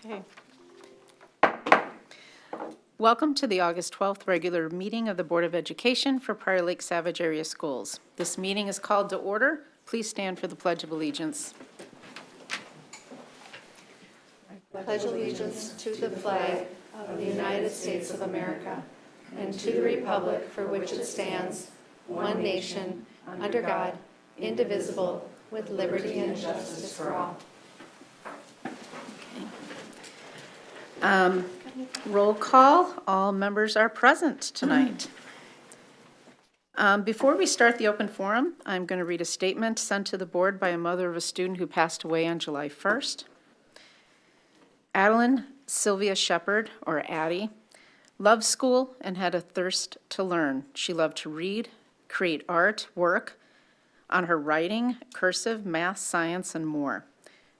Okay. Welcome to the August 12th regular meeting of the Board of Education for Prior Lake Savage Area Schools. This meeting is called to order. Please stand for the Pledge of Allegiance. I pledge allegiance to the flag of the United States of America and to the republic for which it stands, one nation, under God, indivisible, with liberty and justice for all. Roll call. All members are present tonight. Before we start the open forum, I'm going to read a statement sent to the board by a mother of a student who passed away on July 1st. Adeline Sylvia Shepard, or Addie, loved school and had a thirst to learn. She loved to read, create art, work on her writing, cursive, math, science, and more.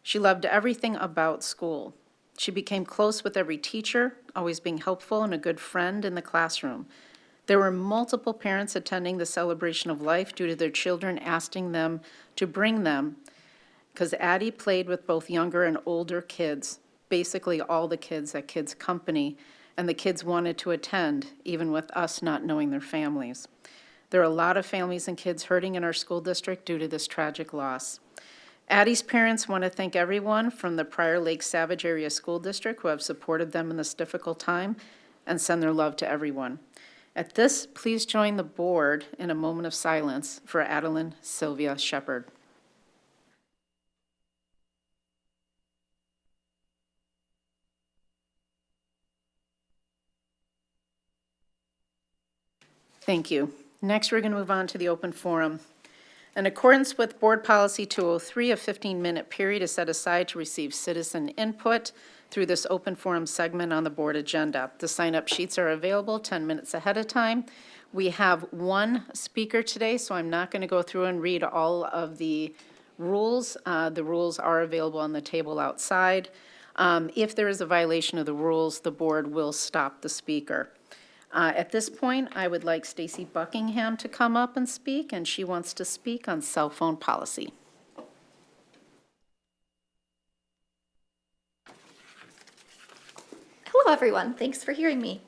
She loved everything about school. She became close with every teacher, always being helpful and a good friend in the classroom. There were multiple parents attending the celebration of life due to their children asking them to bring them, because Addie played with both younger and older kids, basically all the kids at Kids Company, and the kids wanted to attend, even with us not knowing their families. There are a lot of families and kids hurting in our school district due to this tragic loss. Addie's parents want to thank everyone from the Prior Lake Savage Area School District who have supported them in this difficult time and send their love to everyone. At this, please join the board in a moment of silence for Adeline Sylvia Shepard. Thank you. Next, we're going to move on to the open forum. In accordance with Board Policy 203, a 15-minute period is set aside to receive citizen input through this open forum segment on the board agenda. The sign-up sheets are available 10 minutes ahead of time. We have one speaker today, so I'm not going to go through and read all of the rules. The rules are available on the table outside. If there is a violation of the rules, the board will stop the speaker. At this point, I would like Stacy Buckingham to come up and speak, and she wants to speak on cell phone policy. Hello, everyone. Thanks for hearing me.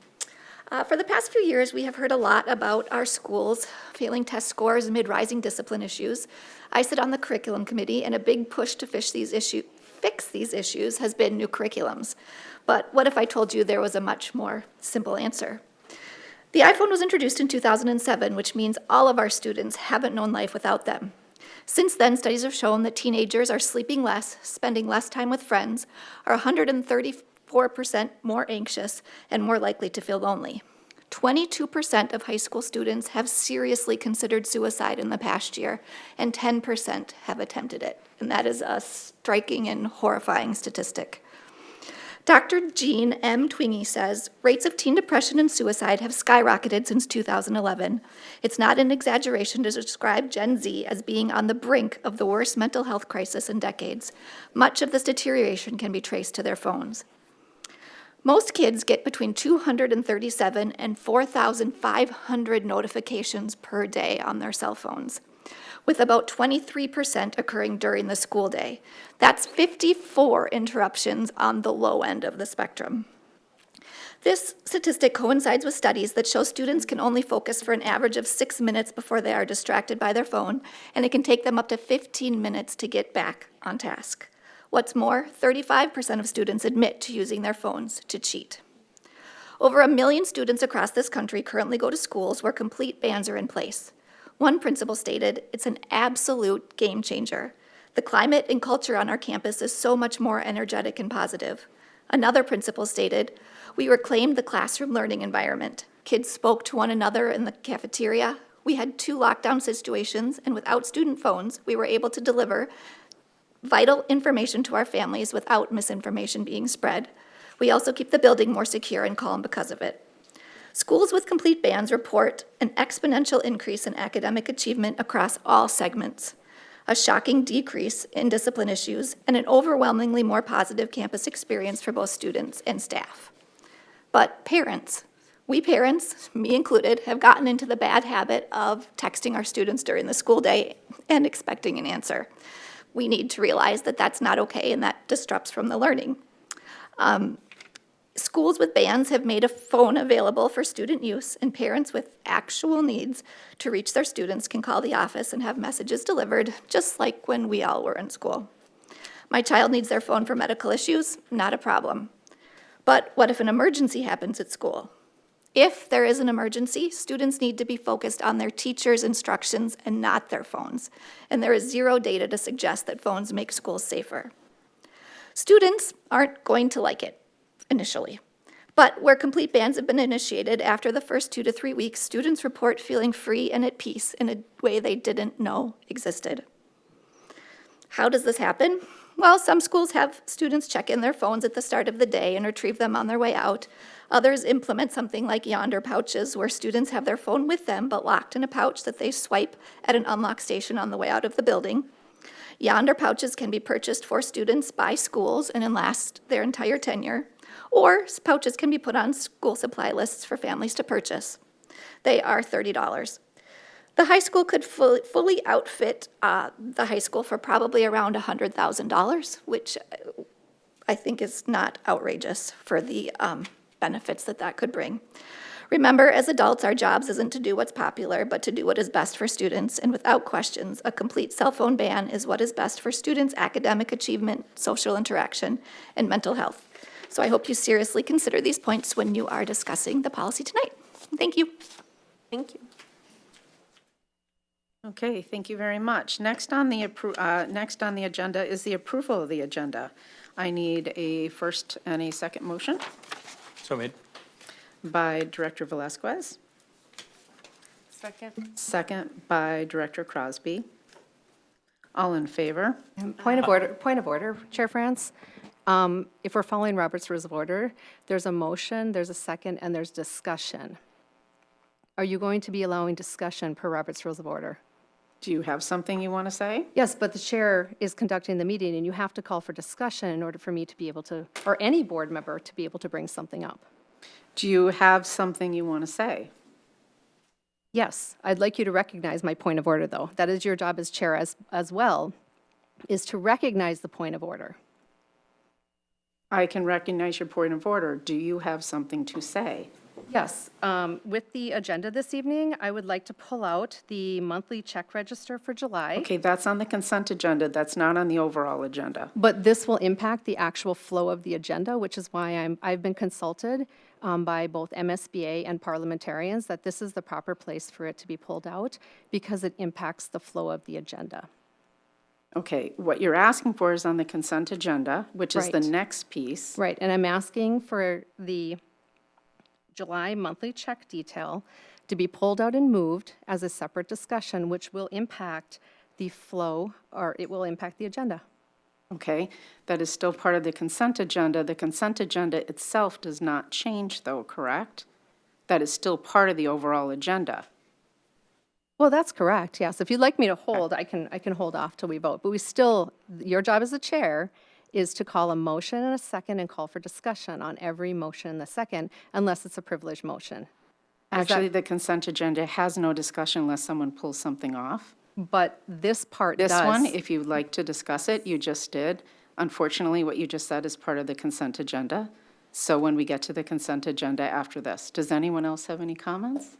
For the past few years, we have heard a lot about our schools failing test scores amid rising discipline issues. I sit on the curriculum committee, and a big push to fix these issues has been new curriculums. But what if I told you there was a much more simple answer? The iPhone was introduced in 2007, which means all of our students haven't known life without them. Since then, studies have shown that teenagers are sleeping less, spending less time with friends, are 134% more anxious, and more likely to feel lonely. 22% of high school students have seriously considered suicide in the past year, and 10% have attempted it. And that is a striking and horrifying statistic. Dr. Jean M. Twingy says, rates of teen depression and suicide have skyrocketed since 2011. It's not an exaggeration to describe Gen Z as being on the brink of the worst mental health crisis in decades. Much of this deterioration can be traced to their phones. Most kids get between 237 and 4,500 notifications per day on their cell phones, with about 23% occurring during the school day. That's 54 interruptions on the low end of the spectrum. This statistic coincides with studies that show students can only focus for an average of 6 minutes before they are distracted by their phone, and it can take them up to 15 minutes to get back on task. What's more, 35% of students admit to using their phones to cheat. Over 1 million students across this country currently go to schools where complete bans are in place. One principal stated, it's an absolute game changer. The climate and culture on our campus is so much more energetic and positive. Another principal stated, we reclaimed the classroom learning environment. Kids spoke to one another in the cafeteria. We had 2 lockdown situations, and without student phones, we were able to deliver vital information to our families without misinformation being spread. We also keep the building more secure and calm because of it. Schools with complete bans report an exponential increase in academic achievement across all segments, a shocking decrease in discipline issues, and an overwhelmingly more positive campus experience for both students and staff. But parents, we parents, me included, have gotten into the bad habit of texting our students during the school day and expecting an answer. We need to realize that that's not okay and that disrupts from the learning. Schools with bands have made a phone available for student use, and parents with actual needs to reach their students can call the office and have messages delivered, just like when we all were in school. My child needs their phone for medical issues, not a problem. But what if an emergency happens at school? If there is an emergency, students need to be focused on their teacher's instructions and not their phones. And there is zero data to suggest that phones make schools safer. Students aren't going to like it initially. But where complete bans have been initiated, after the first 2 to 3 weeks, students report feeling free and at peace in a way they didn't know existed. How does this happen? Well, some schools have students check in their phones at the start of the day and retrieve them on their way out. Others implement something like yonder pouches, where students have their phone with them but locked in a pouch that they swipe at an unlock station on the way out of the building. Yonder pouches can be purchased for students by schools and last their entire tenure, or pouches can be put on school supply lists for families to purchase. They are $30. The high school could fully outfit the high school for probably around $100,000, which I think is not outrageous for the benefits that could bring. Remember, as adults, our jobs isn't to do what's popular, but to do what is best for students, and without questions, a complete cell phone ban is what is best for students' academic achievement, social interaction, and mental health. So I hope you seriously consider these points when you are discussing the policy tonight. Thank you. Thank you. Okay, thank you very much. Next on the agenda is the approval of the agenda. I need a first and a second motion So made. by Director Velazquez, Second. second by Director Crosby. All in favor? Point of order, Chair France. If we're following Robert's Rules of Order, there's a motion, there's a second, and there's discussion. Are you going to be allowing discussion per Robert's Rules of Order? Do you have something you want to say? Yes, but the chair is conducting the meeting, and you have to call for discussion in order for me to be able to, or any board member to be able to bring something up. Do you have something you want to say? Yes, I'd like you to recognize my point of order, though. That is your job as chair as well, is to recognize the point of order. I can recognize your point of order. Do you have something to say? Yes, with the agenda this evening, I would like to pull out the monthly check register for July. Okay, that's on the consent agenda. That's not on the overall agenda. But this will impact the actual flow of the agenda, which is why I've been consulted by both MSBA and parliamentarians that this is the proper place for it to be pulled out because it impacts the flow of the agenda. Okay, what you're asking for is on the consent agenda, which is the Right. next piece. Right, and I'm asking for the July monthly check detail to be pulled out and moved as a separate discussion, which will impact the flow, or it will impact the agenda. Okay, that is still part of the consent agenda. The consent agenda itself does not change, though, correct? That is still part of the overall agenda. Well, that's correct, yes. If you'd like me to hold, I can hold off till we vote. But we still, your job as a chair is to call a motion and a second and call for discussion on every motion and the second, unless it's a privileged motion. Actually, the consent agenda has no discussion unless someone pulls something off. But this part does. This one, if you'd like to discuss it, you just did. Unfortunately, what you just said is part of the consent agenda. So when we get to the consent agenda after this, does anyone else have any comments?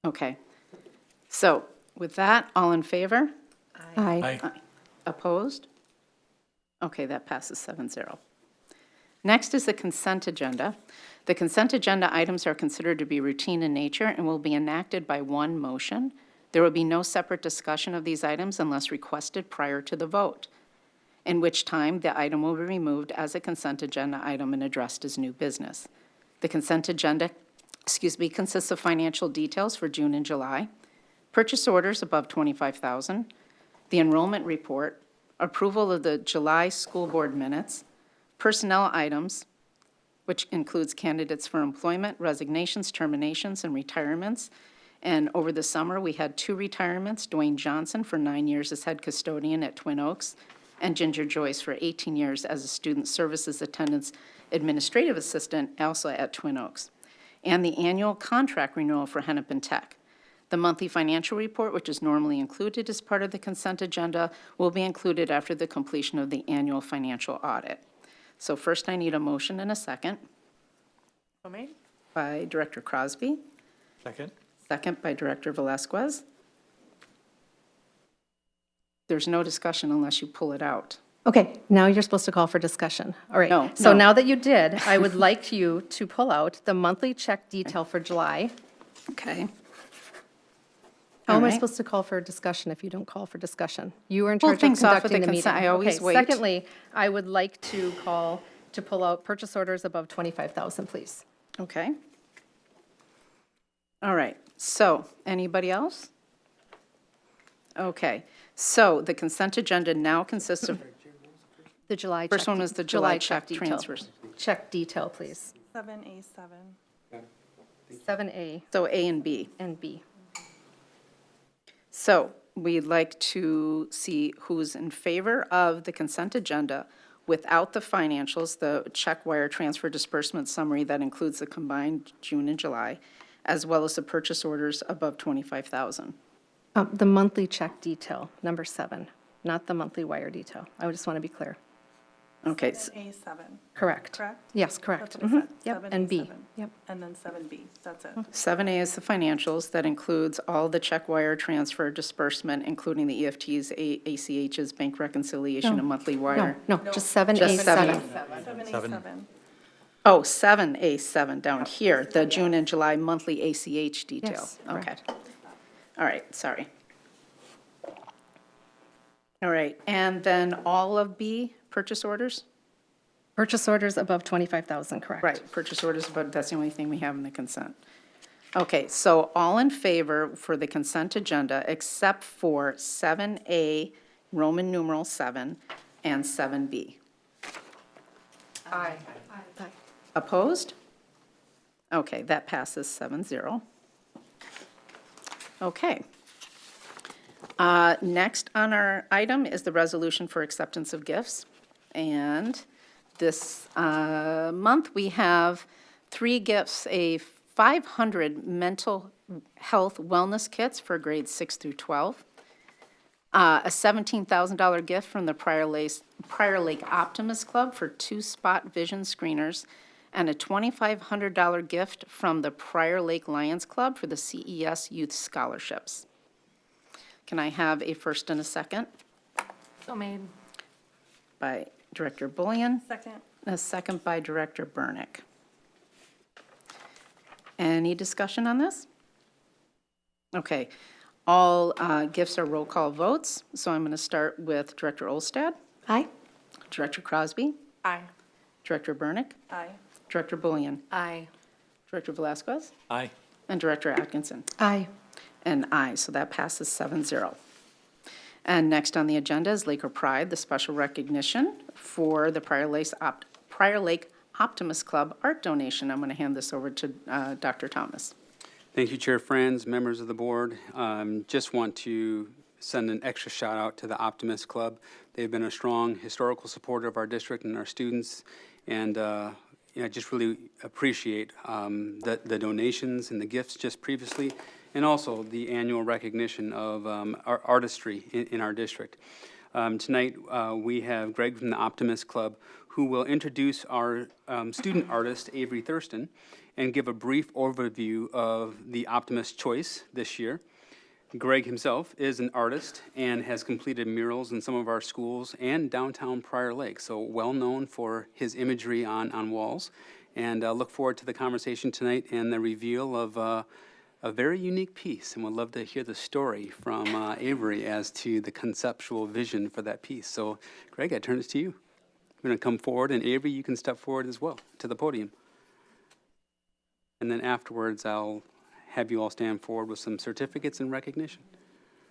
Okay. So with that, all in favor? Aye. Aye. Opposed? Okay, that passes 7-0. Next is the consent agenda. The consent agenda items are considered to be routine in nature and will be enacted by one motion. There will be no separate discussion of these items unless requested prior to the vote, in which time the item will be removed as a consent agenda item and addressed as new business. The consent agenda, consists of financial details for June and July, purchase orders above $25,000, the enrollment report, approval of the July school board minutes, personnel items, which includes candidates for employment, resignations, terminations, and retirements. And over the summer, we had 2 retirements, Dwayne Johnson for 9 years as head custodian at Twin Oaks, and Ginger Joyce for 18 years as a student services attendance administrative assistant, also at Twin Oaks. And the annual contract renewal for Hennepin Tech. The monthly financial report, which is normally included as part of the consent agenda, will be included after the completion of the annual financial audit. So first, I need a motion and a second. So made. By Director Crosby, Second. second by Director Velazquez. There's no discussion unless you pull it out. Okay, now you're supposed to call for discussion. All right. No, So no. now that you did, I would like you to pull out the monthly check detail for July. Okay. How am I All right. supposed to call for discussion if you don't call for discussion? You are in Pull charge of things off at conducting the the meeting. consent. I always Okay, wait. Secondly, I would like to call to pull out purchase orders above 25,000, please. Okay. All right, so, anybody else? Okay, so the consent agenda now consists of, The July check. First one was the July check detail. transfers. Check detail, please. 7A7. 7A so A and B. and B. So, we'd like to see who's in favor of the consent agenda without the financials, the check wire transfer disbursement summary that includes the combined June and July, as well as the purchase orders above 25,000. The monthly check detail, number 7, not the monthly wire detail. I just want to be clear. Okay, A7, Correct. correct? Yes, correct. That's what I Mhm. said. Yep, 7A7. and B. Yep. And then 7B, that's it. 7A is the financials. That includes all the check wire transfer disbursement, including the EFTs, ACHs, bank reconciliation, and monthly wire. No, just 7A7. Just 7. 7A7. Oh, 7A7 down here, the June and July monthly ACH detail. Yes, Okay. correct. All right, sorry. All right, and then all of B, purchase orders? Purchase orders above 25,000, correct? Right, purchase orders, but that's the only thing we have in the consent. Okay, so all in favor for the consent agenda except for 7A, Roman numeral 7, and 7B. Aye. Opposed? Okay, that passes 7-0. Okay. Next on our item is the resolution for acceptance of gifts. And this month, we have 3 gifts, a 500 mental health wellness kits for grades 6 through 12, a $17,000 gift from the Prior Lake Optimist Club for 2 spot vision screeners, and a $2,500 gift from the Prior Lake Lions Club for the CES Youth Scholarships. Can I have a first and a second? So made. By Director Bullion, Second. and a second by Director Burnick. Any discussion on this? Okay, all gifts are roll call votes, so I'm going to start with Director Olstad, Aye. Director Crosby, Aye. Director Burnick, Aye. Director Bullion, Aye. Director Velazquez, Aye. and Director Atkinson. Aye. And aye, so that passes 7-0. And next on the agenda is Laker Pride, the special recognition for the Prior Lake Optimist Club art donation. I'm going to hand this over to Dr. Thomas. Thank you, Chair Friends, members of the board. Just want to send an extra shout out to the Optimist Club. They've been a strong historical supporter of our district and our students, and I just really appreciate the donations and the gifts just previously, and also the annual recognition of our artistry in our district. Tonight, we have Greg from the Optimist Club, who will introduce our student artist, Avery Thurston, and give a brief overview of the Optimist Choice this year. Greg himself is an artist and has completed murals in some of our schools and downtown Prior Lake, so well known for his imagery on walls. And look forward to the conversation tonight and the reveal of a very unique piece, and would love to hear the story from Avery as to the conceptual vision for that piece. So, Greg, I turn this to you. I'm going to come forward, and Avery, you can step forward as well to the podium. And then afterwards, I'll have you all stand forward with some certificates and recognition.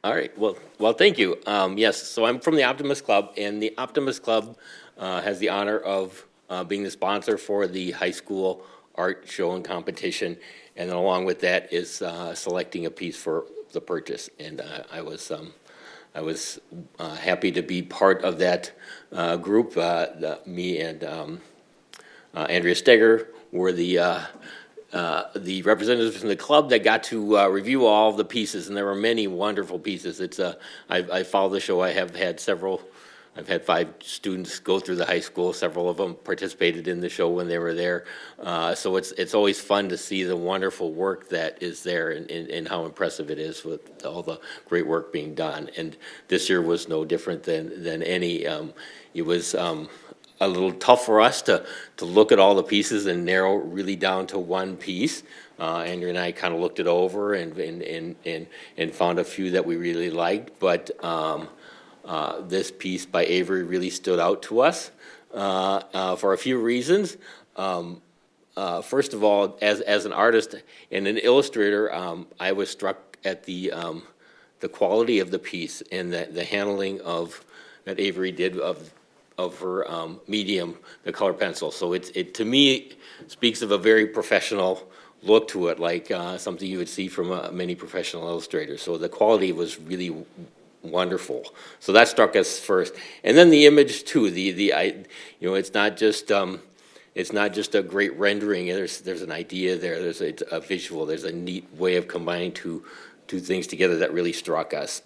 All right, well, thank you. Yes, so I'm from the Optimist Club, and the Optimist Club has the honor of being the sponsor for the high school art show and competition, and then along with that is selecting a piece for the purchase. And I was happy to be part of that group. Me and Andrea Steger were the the representatives from the club that got to review all of the pieces, and there were many wonderful pieces. I follow the show. I've had 5 students go through the high school. Several of them participated in the show when they were there. So it's always fun to see the wonderful work that is there and how impressive it is with all the great work being done. And this year was no different than any. It was a little tough for us to look at all the pieces and narrow really down to one piece. Andrew and I kind of looked it over and found a few that we really liked, but this piece by Avery really stood out to us for a few reasons. First of all, as an artist and an illustrator, I was struck at the quality of the piece and the handling that Avery did of her medium, the color pencil. So it to me speaks of a very professional look to it, like something you would see from many professional illustrators. So the quality was really wonderful. So that struck us first, and then the image too. It's not just a great rendering. There's an idea there. There's a visual. There's a neat way of combining two things together that really struck us.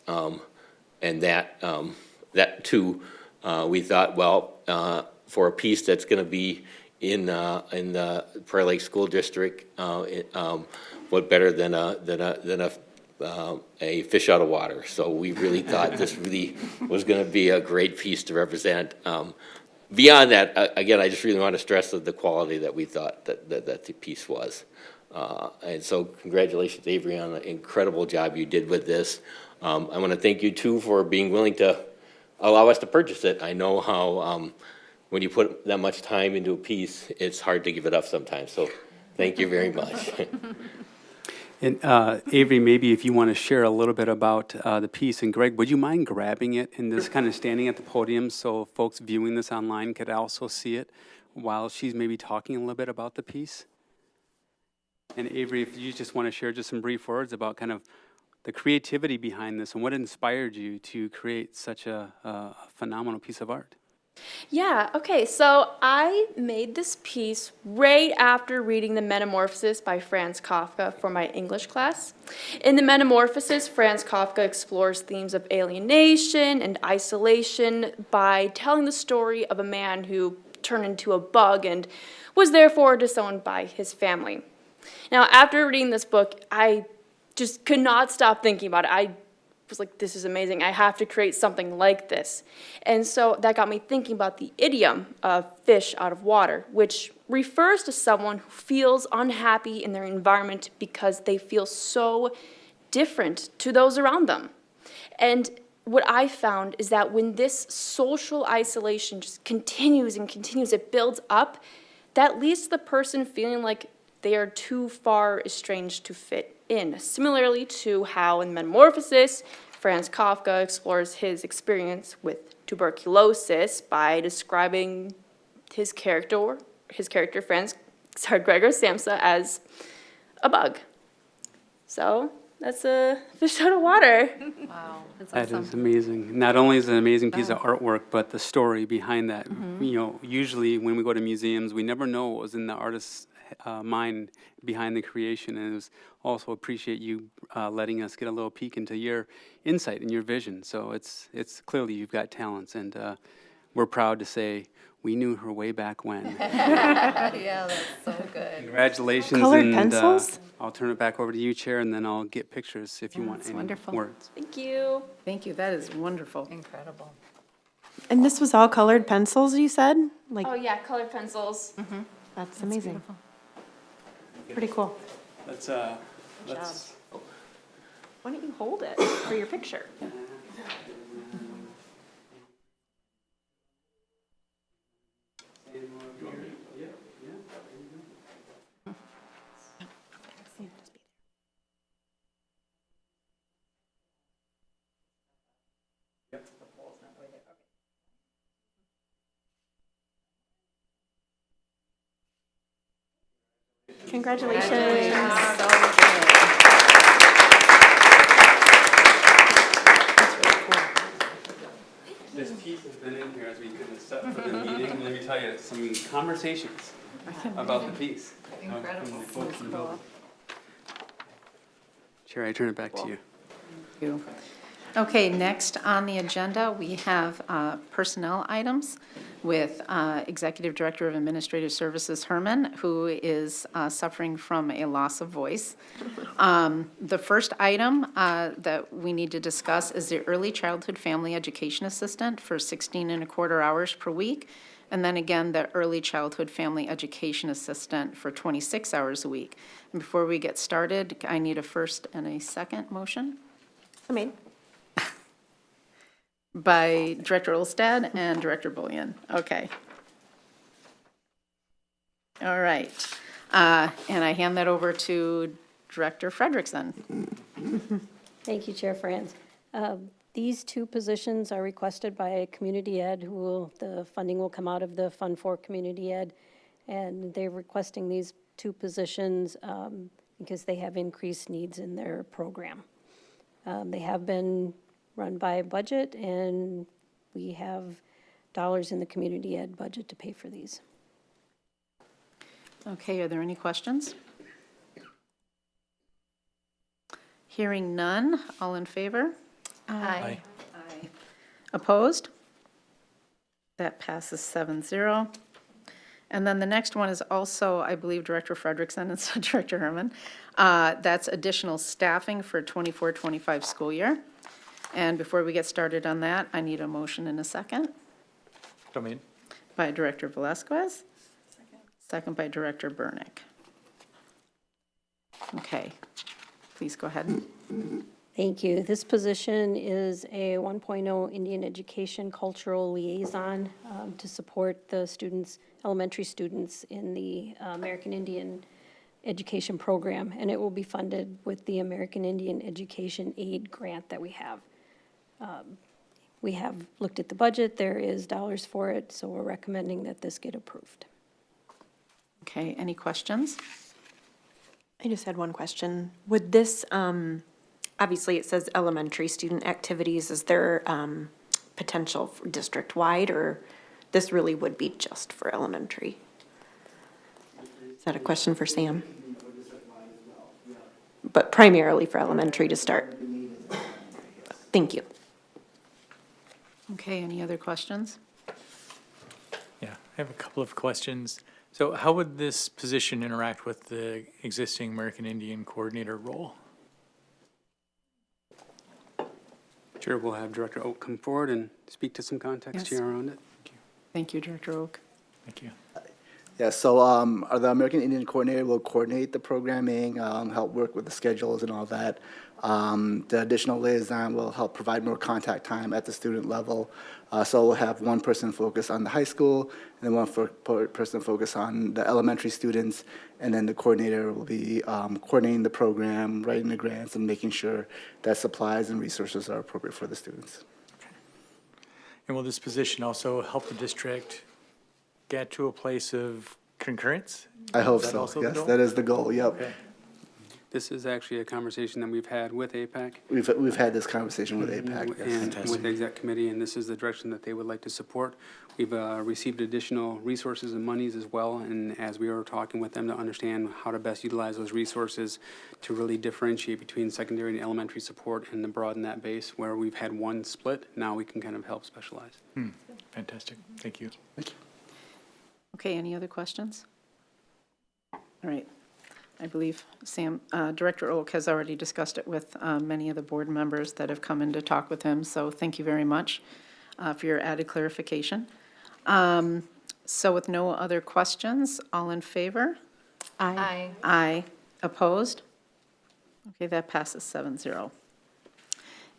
And that too, we thought, well, for a piece that's going to be in the Prairie Lake School District, what better than a fish out of water? So we really thought this really was going to be a great piece to represent. Beyond that, again, I just really want to stress the quality that we thought that the piece was. And so congratulations, Avery, on the incredible job you did with this. I want to thank you, too, for being willing to allow us to purchase it. I know how when you put that much time into a piece, it's hard to give it up sometimes. So thank you very much. And Avery, maybe if you want to share a little bit about the piece, and Greg, would you mind grabbing it and just kind of standing at the podium so folks viewing this online could also see it while she's maybe talking a little bit about the piece? And Avery, if you just want to share just some brief words about kind of the creativity behind this and what inspired you to create such a phenomenal piece of art. Yeah, okay, so I made this piece right after reading The Metamorphosis by Franz Kafka for my English class. In The Metamorphosis, Franz Kafka explores themes of alienation and isolation by telling the story of a man who turned into a bug and was therefore disowned by his family. Now, after reading this book, I just could not stop thinking about it. I was like, this is amazing. I have to create something like this. And so that got me thinking about the idiom of fish out of water, which refers to someone who feels unhappy in their environment because they feel so different to those around them. And what I found is that when this social isolation just continues and continues, it builds up, that leads to the person feeling like they are too far estranged to fit in. Similarly to how in Metamorphosis, Franz Kafka explores his experience with tuberculosis by describing his character Gregor Samsa, as a bug. So that's a fish out of water. Wow, that's That awesome. is amazing. Not only is it an amazing piece of artwork, but the story behind that. Usually when we go to museums, we never know what was in the artist's mind behind the creation, and it was also appreciate you letting us get a little peek into your insight and your vision. So it's clearly you've got talents, and we're proud to say we knew her way back when. Yeah, that's so good. Congratulations. Colored and, pencils? I'll turn it back over to you, Chair, and then I'll get pictures if you want any wonderful. words. Thank you. Thank you, that is wonderful. Incredible. And this was all colored pencils, you said? Like, Oh yeah, colored pencils. that's amazing. Pretty cool. Let's Why don't you hold it for your picture? Congratulations. This piece has been in here as we did the set for the meeting. Let me tell you, some conversations About the piece. Incredible. Chair, I turn it back to you. you. Okay, next on the agenda, we have personnel items with Executive Director of Administrative Services Herman, who is suffering from a loss of voice. The first item that we need to discuss is the Early Childhood Family Education Assistant for 16.25 hours per week, and then again, the Early Childhood Family Education Assistant for 26 hours a week. And before we get started, I need a first and a second motion. So made. By Director Olstad and Director Bullion. Okay. All right. And I hand that over to Director Frederickson. Thank you, Chair Franz. These two positions are requested by Community Ed, the funding will come out of the Fund for Community Ed, and they're requesting these two positions because they have increased needs in their program. They have been run by budget, and we have dollars in the Community Ed budget to pay for these. Okay, are there any questions? Hearing none, all in favor? Aye. Aye. Opposed? That passes 7-0. And then the next one is also, I believe, Director Frederickson and so Director Herman. That's additional staffing for 24-25 school year. And before we get started on that, I need a motion and a second. So made. By Director Velazquez. Second by Director Burnick. Okay, please go ahead. Thank you. This position is a 1.0 Indian Education Cultural Liaison to support the students, elementary students in the American Indian Education Program, and it will be funded with the American Indian Education Aid Grant that we have. We have looked at the budget, there is dollars for it, so we're recommending that this get approved. Okay, any questions? I just had one question. Would this, obviously it says elementary student activities, is there potential for district-wide, or this really would be just for elementary? Is that a question for Sam? But primarily for elementary to start. Thank you. Okay, any other questions? Yeah, I have a couple of questions. So how would this position interact with the existing American Indian Coordinator role? Chair, we'll have Director Oak come forward and speak to some context Yes. here around it. Thank you, Director Oak. Thank you. Yeah, so the American Indian Coordinator will coordinate the programming, help work with the schedules and all that. The additional liaison will help provide more contact time at the student level. So we'll have one person focus on the high school, and then one person focus on the elementary students, and then the coordinator will be coordinating the program, writing the grants, and making sure that supplies and resources are appropriate for the students. And will this position also help the district get to a place of concurrence? I hope Is that so. also the Yes, goal? that is the goal. Yep. Okay. This is actually a conversation that we've had with APAC We've had this conversation with APAC. Yes. and with the exec committee, and this is the direction that they would like to support. We've received additional resources and monies as well, and as we were talking with them to understand how to best utilize those resources to really differentiate between secondary and elementary support and to broaden that base where we've had one split, now we can kind of help specialize. Fantastic. Thank you. Okay, any other questions? All right. I believe Director Oak has already discussed it with many of the board members that have come in to talk with him, so thank you very much for your added clarification. So with no other questions, all in favor? Aye. Aye. Opposed? Okay, that passes 7-0.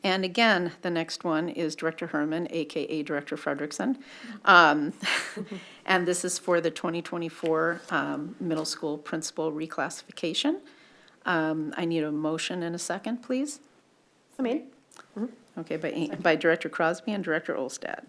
And again, the next one is Director Herman, AKA Director Frederickson. And this is for the 2024 middle school principal reclassification. I need a motion and a second, please. So made. Okay, by Director Crosby and Director Olstad.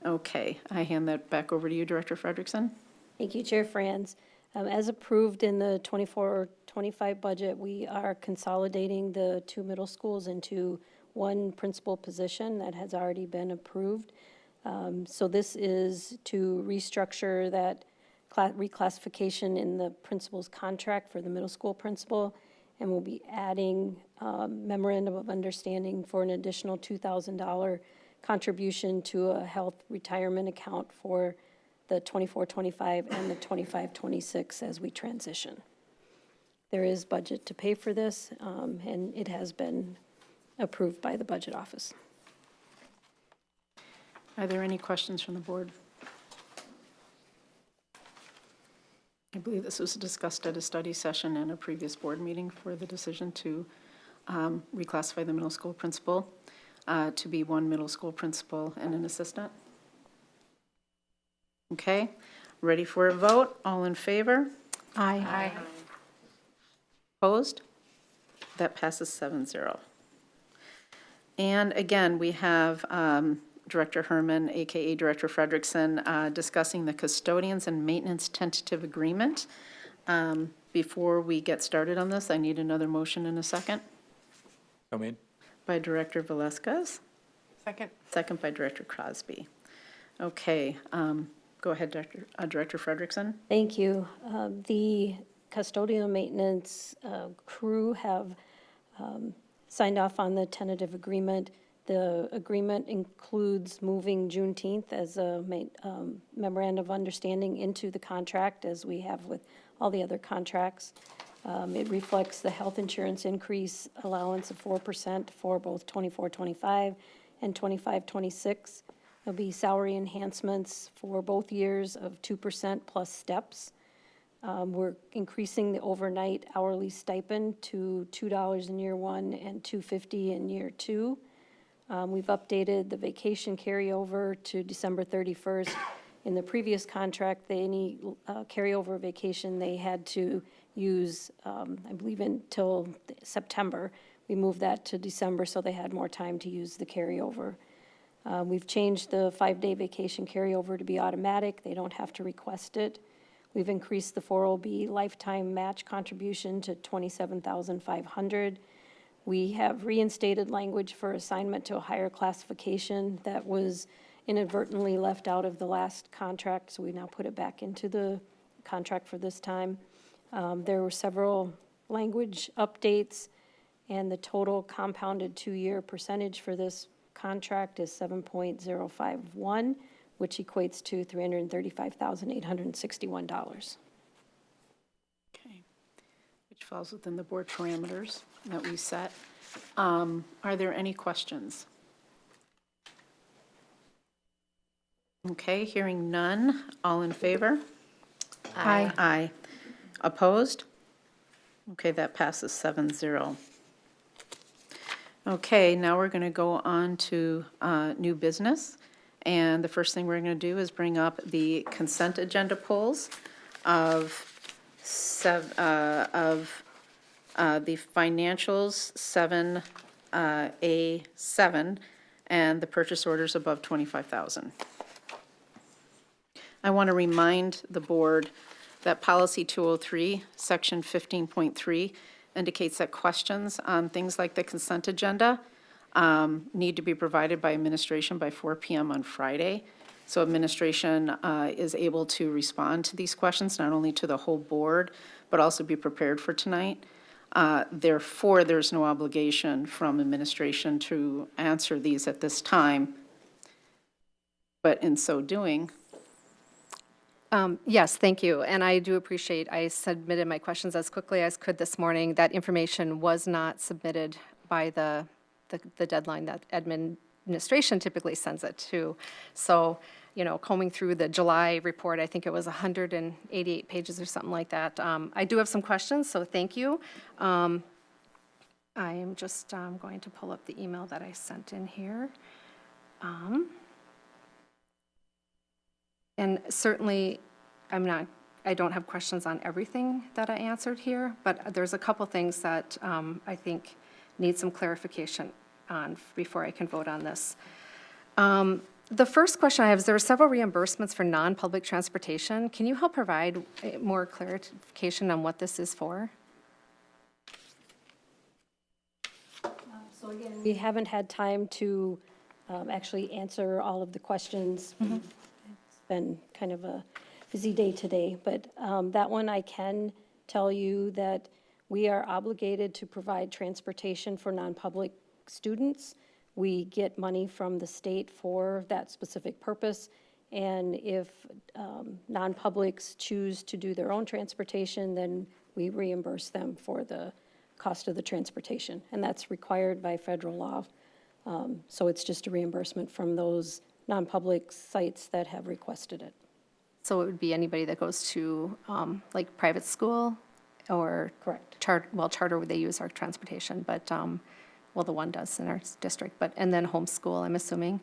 Okay, I hand that back over to you, Director Frederickson. Thank you, Chair Franz. As approved in the 24-25 budget, we are consolidating the two middle schools into one principal position that has already been approved. So this is to restructure that reclassification in the principal's contract for the middle school principal, and we'll be adding memorandum of understanding for an additional $2,000 contribution to a health retirement account for the 24-25 and the 25-26 as we transition. There is budget to pay for this, and it has been approved by the budget office. Are there any questions from the board? I believe this was discussed at a study session and a previous board meeting for the decision to reclassify the middle school principal to be one middle school principal and an assistant. Okay, ready for a vote? All in favor? Aye. Opposed? That passes 7-0. And again, we have Director Herman, AKA Director Frederickson, discussing the custodians and maintenance tentative agreement. Before we get started on this, I need another motion in a second. So made. By Director Velazquez. Second. Second by Director Crosby. Okay, go ahead, Director Frederickson. Thank you. The custodial maintenance crew have signed off on the tentative agreement. The agreement includes moving Juneteenth as a memorandum of understanding into the contract, as we have with all the other contracts. It reflects the health insurance increase allowance of 4% for both 24-25 and 25-26. There'll be salary enhancements for both years of 2% plus steps. We're increasing the overnight hourly stipend to $2 in year one and $2.50 in year two. We've updated the vacation carryover to December 31st. In the previous contract, any carryover vacation they had to use, I believe, until September. We moved that to December so they had more time to use the carryover. We've changed the 5-day vacation carryover to be automatic. They don't have to request it. We've increased the 401(b) lifetime match contribution to $27,500. We have reinstated language for assignment to a higher classification that was inadvertently left out of the last contract, so we now put it back into the contract for this time. There were several language updates, and the total compounded 2-year percentage for this contract is 7.051, which equates to $335,861. Okay, which falls within the board parameters that we set. Are there any questions? Okay, hearing none. All in favor? Aye. Aye. Opposed? Okay, that passes 7-0. Okay, now we're going to go on to new business. And the first thing we're going to do is bring up the consent agenda polls of the financials 7A7 and the purchase orders above $25,000. I want to remind the board that policy 203, section 15.3 indicates that questions on things like the consent agenda need to be provided by administration by 4 p.m. on Friday. So administration is able to respond to these questions, not only to the whole board, but also be prepared for tonight. Therefore, there's no obligation from administration to answer these at this time. But in so doing, Yes, thank you. And I do appreciate, I submitted my questions as quickly as could this morning. That information was not submitted by the deadline that administration typically sends it to. So, you know, combing through the July report, I think it was 188 pages or something like that. I do have some questions, so thank you. I am just going to pull up the email that I sent in here. And certainly, I don't have questions on everything that I answered here, but there's a couple things that I think need some clarification on before I can vote on this. The first question I have is there are several reimbursements for non-public transportation. Can you help provide more clarification on what this is for? So again, we haven't had time to actually answer all of the questions. It's been kind of a busy day today, but that one I can tell you that we are obligated to provide transportation for non-public students. We get money from the state for that specific purpose, and if non-publics choose to do their own transportation, then we reimburse them for the cost of the transportation, and that's required by federal law. So it's just a reimbursement from those non-public sites that have requested it. So it would be anybody that goes to, like, private school or? Correct. Charter, they use our transportation, but, well, the one does in our district, but, and then homeschool, I'm assuming?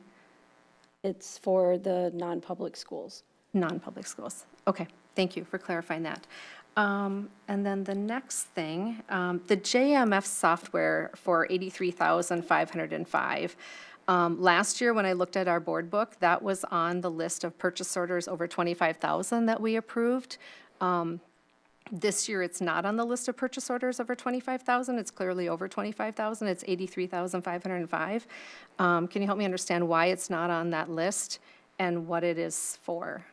It's for the non-public schools. Non-public schools. Okay, thank you for clarifying that. And then the next thing, the JMF software for $83,505. Last year, when I looked at our board book, that was on the list of purchase orders over $25,000 that we approved. This year, it's not on the list of purchase orders over $25,000. It's clearly over $25,000. It's $83,505. Can you help me understand why it's not on that list and what it is for?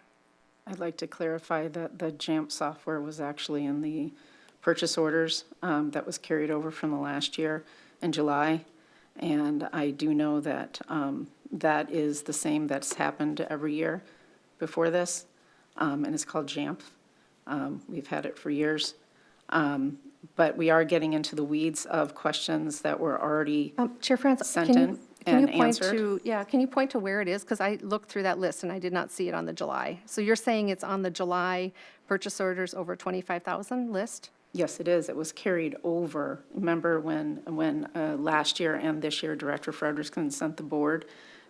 I'd like to clarify that the JAMP software was actually in the purchase orders that was carried over from the last year in July. And I do know that that is the same that's happened every year before this, and it's called JAMP. We've had it for years. But we are getting into the weeds of questions that were already Chair France, sent can you, in can you and point answered. to, yeah, can you point to where it is? Because I looked through that list and I did not see it on the July. So you're saying it's on the July purchase orders over 25,000 list? Yes, it is. It was carried over. Remember when last year and this year, Director Frederickson sent the board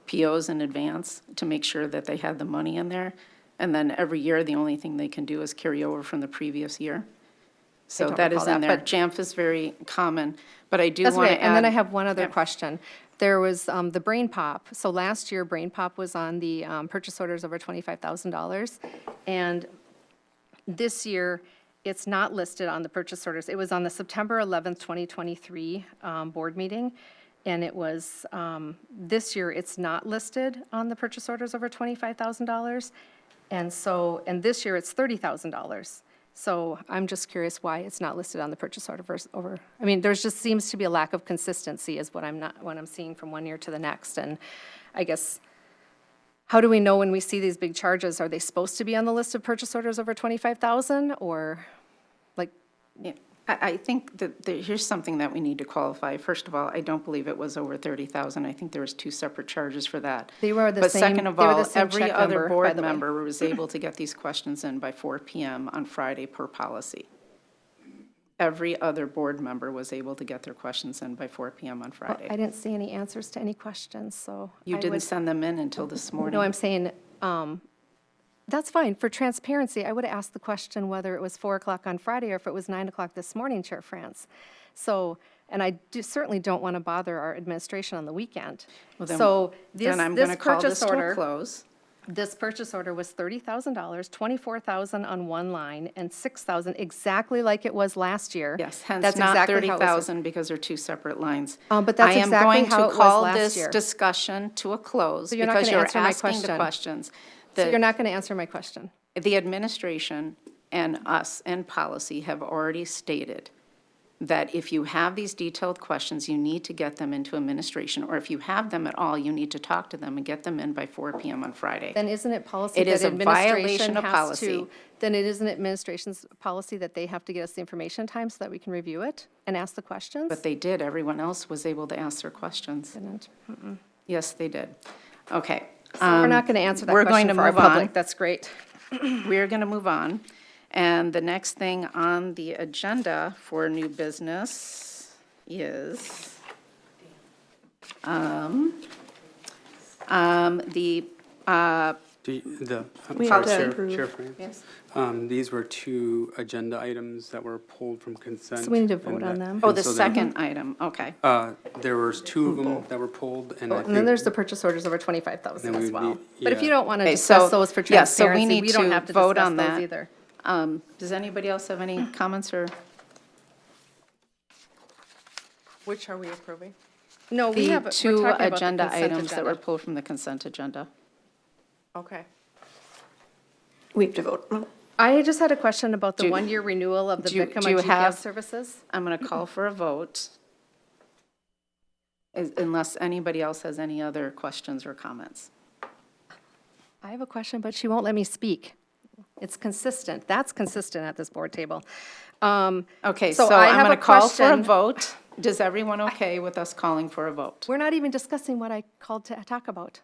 POs in advance to make sure that they had the money in there? And then every year, the only thing they can do is carry over from the previous year. So don't that is recall in that, there. but- JAMF is very common, but I do That's want right, to add. and then I have one other Yeah. question. There was the Brain Pop. So last year, Brain Pop was on the purchase orders over $25,000. And this year, it's not listed on the purchase orders. It was on the September 11th, 2023 board meeting. And it was, this year, it's not listed on the purchase orders over $25,000. And so, and this year, it's $30,000. So I'm just curious why it's not listed on the purchase order versus over, I mean, there's just seems to be a lack of consistency is what I'm seeing from one year to the next. And I guess, how do we know when we see these big charges? Are they supposed to be on the list of purchase orders over 25,000 or like? Yeah, I think that here's something that we need to qualify. First of all, I don't believe it was over 30,000. I think there was 2 separate charges for that. They were the But same- second of they were the all, same every check other number, by board the way. member was able to get these questions in by 4 PM on Friday per policy. Every other board member was able to get their questions in by 4 PM on I Friday. didn't see any answers to any questions, so. You I didn't would- send them in until this morning. No, I'm saying, that's fine. For transparency, I would have asked the question whether it was 4 o'clock on Friday or if it was 9 o'clock this morning, Chair France. So, and I certainly don't want to bother our administration on the weekend. Well, then- So Then I'm going this to call purchase this to a order, close. this purchase order was $30,000, $24,000 on one line, and $6,000, exactly like it was last year. Yes, hence That's not exactly how it was. 30,000 because they're 2 separate lines. But that's exactly how it was I am going to call last this year. discussion to a close So you're not because gonna you're answer my asking the question. questions. So The- you're not going to answer my question. The administration and us and policy have already stated that if you have these detailed questions, you need to get them into administration, or if you have them at all, you need to talk to them and get them in by 4 PM on Friday. Then isn't it policy It that is a administration violation of has policy. to? Then it isn't administration's policy that they have to get us the information in time so that we can review it and ask the questions? But they did, everyone else was able to ask their questions. Didn't. Yes, they did. Okay. So we're not going to answer that we're going question to for our move on. public. That's great. We're going to move on. And the next thing on the agenda for new business is the We have to Policy. approve. Chair France? These were 2 agenda items that were pulled from consent. So we need to and vote on them. Oh, and the so then, second item, okay. There was 2 of them that were pulled, and I And then think, there's the purchase orders over 25,000 Then we as would well. need- But if you yeah. don't want to Okay, discuss so- those for yes, so we transparency, need we don't to have to vote discuss on those that. either. Does anybody else have any comments or? Which are we approving? No, we The have, we're 2 talking about the agenda consent items that were agenda. pulled from the consent agenda. Okay. We have to vote. No. I just had a question about the Do- one-year renewal of the do you Vicama have- GPS services. I'm going to call for a vote, unless anybody else has any other questions or comments. I have a question, but she won't let me speak. It's consistent. That's consistent at this board table. Okay, so I I'm have going a to call for a question. vote. Does everyone okay with us calling for a vote? We're not even discussing what I called to talk about.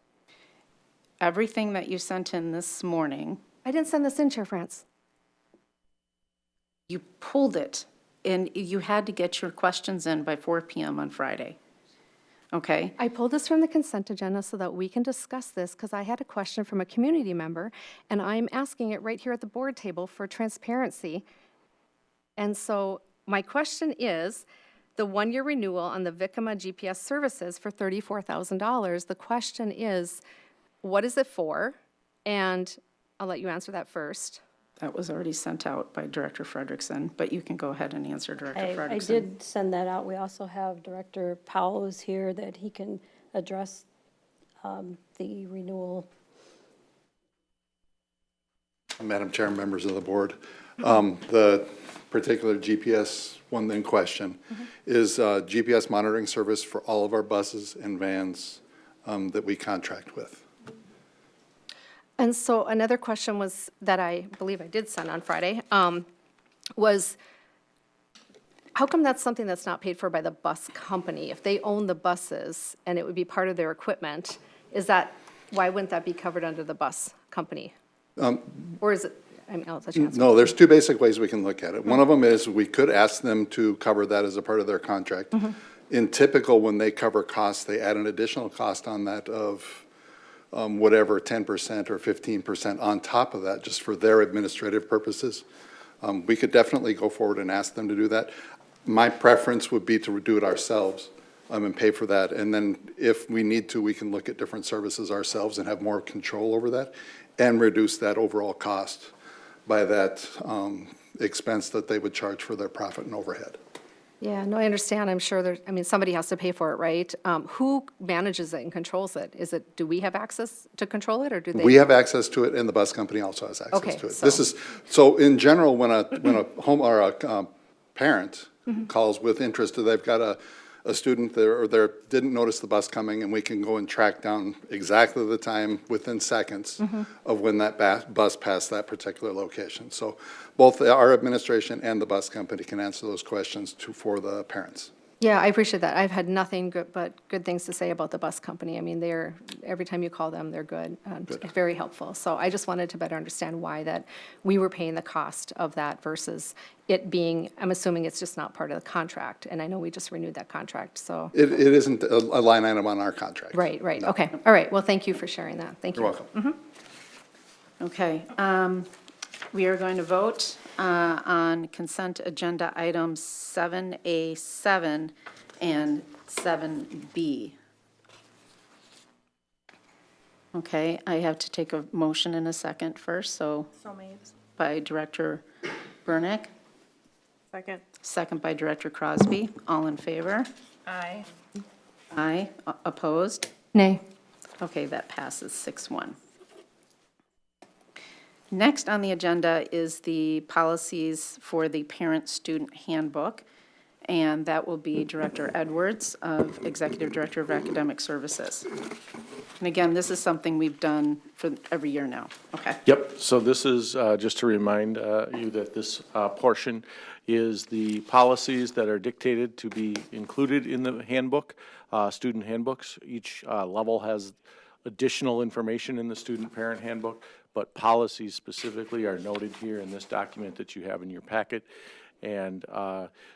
Everything that you sent in this morning, I didn't send this in, Chair France. you pulled it, and you had to get your questions in by 4 PM on Friday. Okay? I pulled this from the consent agenda so that we can discuss this because I had a question from a community member, and I'm asking it right here at the board table for transparency. And so my question is, the one-year renewal on the Vicama GPS services for $34,000, the question is, what is it for? And I'll let you answer that first. That was already sent out by Director Frederickson, but you can go ahead and answer Director I Frederickson. did send that out. We also have Director Powell is here that he can address the renewal. Madam Chair, members of the board, the particular GPS one in question is GPS monitoring service for all of our buses and vans that we contract with. And so another question was, that I believe I did send on Friday, was how come that's something that's not paid for by the bus company? If they own the buses and it would be part of their equipment, why wouldn't that be covered under the bus company? Or is it, I mean, I'll let you answer. No, there's two basic ways we can look at it. One of them is we could ask them to cover that as a part of their contract. In typical, when they cover costs, they add an additional cost on that of whatever, 10% or 15% on top of that, just for their administrative purposes. We could definitely go forward and ask them to do that. My preference would be to do it ourselves and pay for that. And then if we need to, we can look at different services ourselves and have more control over that and reduce that overall cost by that expense that they would charge for their profit and overhead. Yeah, no, I understand. I'm sure somebody has to pay for it, right? Who manages it and controls it? Do we have access to control it, or do they? We have access to it, and the bus company also has access Okay, to it. so- So in general, when a home or a parent calls with interest, they've got a student there, or they didn't notice the bus coming, and we can go and track down exactly the time within seconds of when that bus passed that particular location. So both our administration and the bus company can answer those questions for the parents. Yeah, I appreciate that. I've had nothing but good things to say about the bus company. I mean, every time you call them, they're good. Very helpful. So I just wanted to better understand why that we were paying the cost of that versus it being, I'm assuming it's just not part of the contract. And I know we just renewed that contract, so. It isn't a line item on our contract. Right, okay. All right, well, thank you for sharing that. Thank you. You're welcome. Okay, we are going to vote on consent agenda items 7A7 and 7B. Okay, I have to take a motion in a second first, so. So made. By Director Burnick, Second. second by Director Crosby. All in favor? Aye. Aye. Opposed? Nay. Okay, that passes 6-1. Next on the agenda is the policies for the parent-student handbook, and that will be Director Edwards, of Executive Director of Academic Services. And again, this is something we've done for every year now. Okay. Yep, so this is just to remind you that this portion is the policies that are dictated to be included in the handbook, student handbooks. Each level has additional information in the student parent handbook, but policies specifically are noted here in this document that you have in your packet. And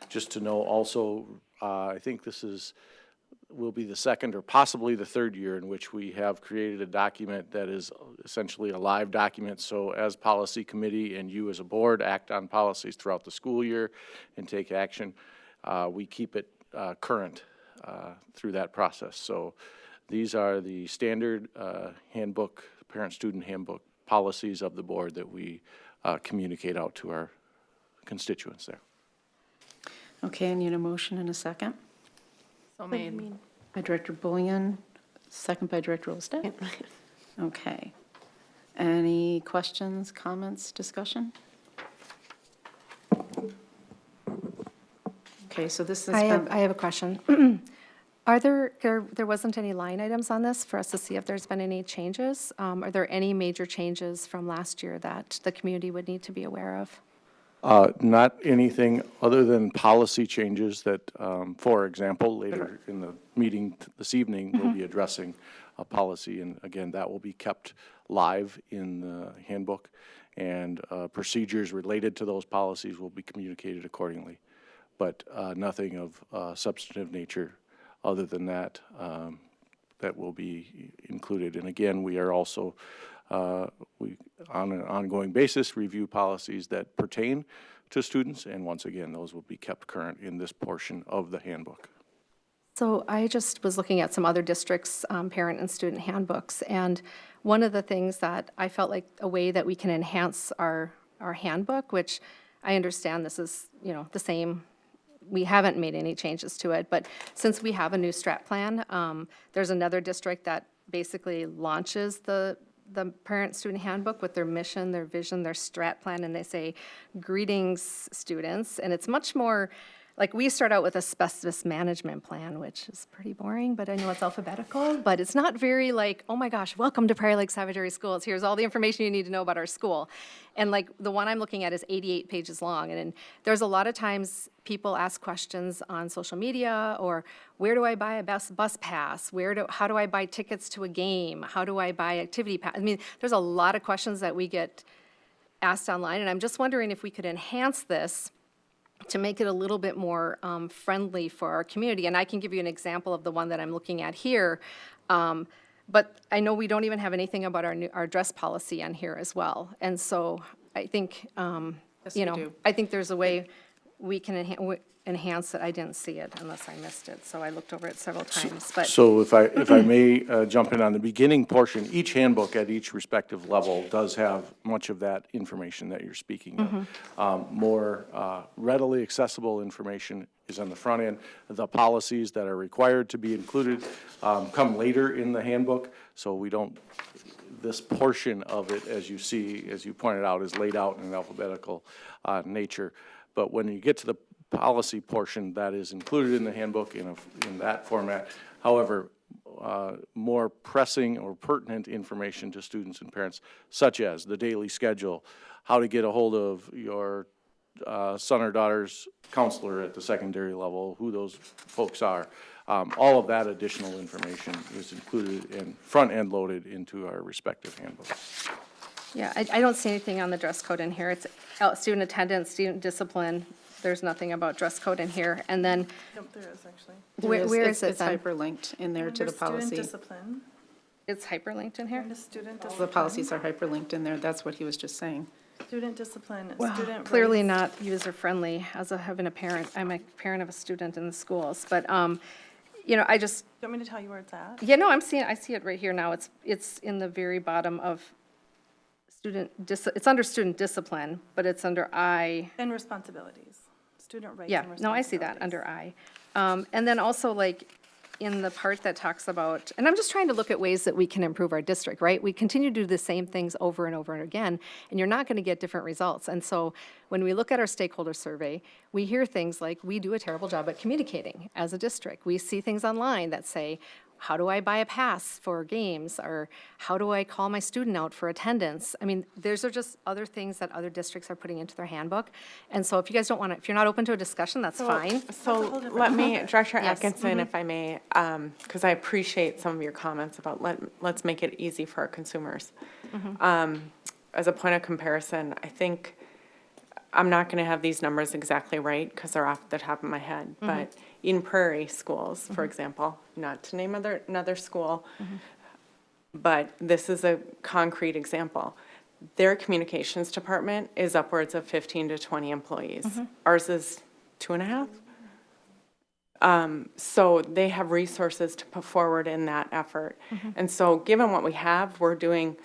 just to know also, I think this will be the second or possibly the third year in which we have created a document that is essentially a live document. So as policy committee and you as a board act on policies throughout the school year and take action, we keep it current through that process. So these are the standard handbook, parent-student handbook policies of the board that we communicate out to our constituents there. Okay, I need a motion in a second. So made. By Director Bullion, second by Director Olstad. Okay. Any questions, comments, discussion? Okay, so this has been. I have a question. Are there wasn't any line items on this for us to see if there's been any changes? Are there any major changes from last year that the community would need to be aware of? Not anything other than policy changes that, for example, later in the meeting this evening, we'll be addressing a policy, and again, that will be kept live in the handbook, and procedures related to those policies will be communicated accordingly. But nothing of substantive nature other than that, that will be included. And again, we are also, we, on an ongoing basis, review policies that pertain to students, and once again, those will be kept current in this portion of the handbook. So I just was looking at some other districts' parent and student handbooks, and one of the things that I felt like a way that we can enhance our handbook, which I understand this is, you know, the same, we haven't made any changes to it, but since we have a new strat plan, there's another district that basically launches the parent-student handbook with their mission, their vision, their strat plan, and they say, "Greetings, students," and it's much more, like, we start out with a specialist management plan, which is pretty boring, but I know it's alphabetical, but it's not very like, oh my gosh, welcome to Prior Lake Savagery Schools, here's all the information you need to know about our school. And like, the one I'm looking at is 88 pages long, and there's a lot of times people ask questions on social media, or where do I buy a bus pass? How do I buy tickets to a game? How do I buy activity pass? I mean, there's a lot of questions that we get asked online, and I'm just wondering if we could enhance this to make it a little bit more friendly for our community. And I can give you an example of the one that I'm looking at here. But I know we don't even have anything about our dress policy on here as well. And so I think, you know, I think there's a way we can enhance it. I didn't see it unless I missed it, so I looked over it several times. But So if I may jump in on the beginning portion, each handbook at each respective level does have much of that information that you're speaking of. More readily accessible information is on the front end. The policies that are required to be included come later in the handbook, so we don't, this portion of it, as you see, as you pointed out, is laid out in an alphabetical nature. But when you get to the policy portion, that is included in the handbook in that format. However, more pressing or pertinent information to students and parents, such as the daily schedule, how to get a hold of your son or daughter's counselor at the secondary level, who those folks are. All of that additional information is included and front-end loaded into our respective handbooks. yeah, I don't see anything on the dress code in here. It's student attendance, student discipline. There's nothing about dress code in here. And then, Yep, there is actually. where is it It's then? hyperlinked in there to the Under policy. Student discipline. It's hyperlinked in here? Under student The discipline. policies are hyperlinked in there, that's what he was just saying. Student discipline, Well, student clearly rights. not user-friendly as having a parent. I'm a parent of a student in the schools, but, you know, I just, Do you want me to tell you where it's at? yeah, no, I see it right here now. It's in the very bottom of it's under student discipline, but it's under I. And responsibilities, student rights Yeah, and no, I see that responsibilities. under I. And then also like in the part that talks about, and I'm just trying to look at ways that we can improve our district, right? We continue to do the same things over and over and again, and you're not going to get different results. And so when we look at our stakeholder survey, we hear things like, we do a terrible job at communicating as a district. We see things online that say, how do I buy a pass for games? Or how do I call my student out for attendance? I mean, those are just other things that other districts are putting into their handbook. And so if you guys don't want to, if you're not open to a discussion, that's fine. So let me, Director Yes. Atkinson, if I may, because I appreciate some of your comments about let's make it easy for our consumers. As a point of comparison, I think, I'm not going to have these numbers exactly right because they're off the top of my head, but Eden Prairie schools, for example, not to name another school, but this is a concrete example. Their communications department is upwards of 15 to 20 employees. Ours is 2.5. So they have resources to put forward in that effort. And so given what we have, we're doing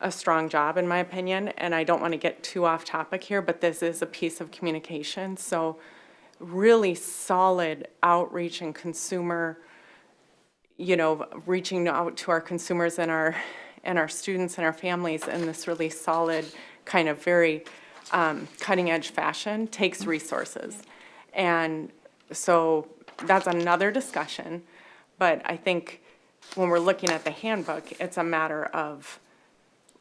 a strong job, in my opinion, and I don't want to get too off topic here, but this is a piece of communication. So really solid outreach and consumer, you know, reaching out to our consumers and our and our students and our families in this really solid, kind of very cutting-edge fashion takes resources. And so that's another discussion, but I think when we're looking at the handbook, it's a matter of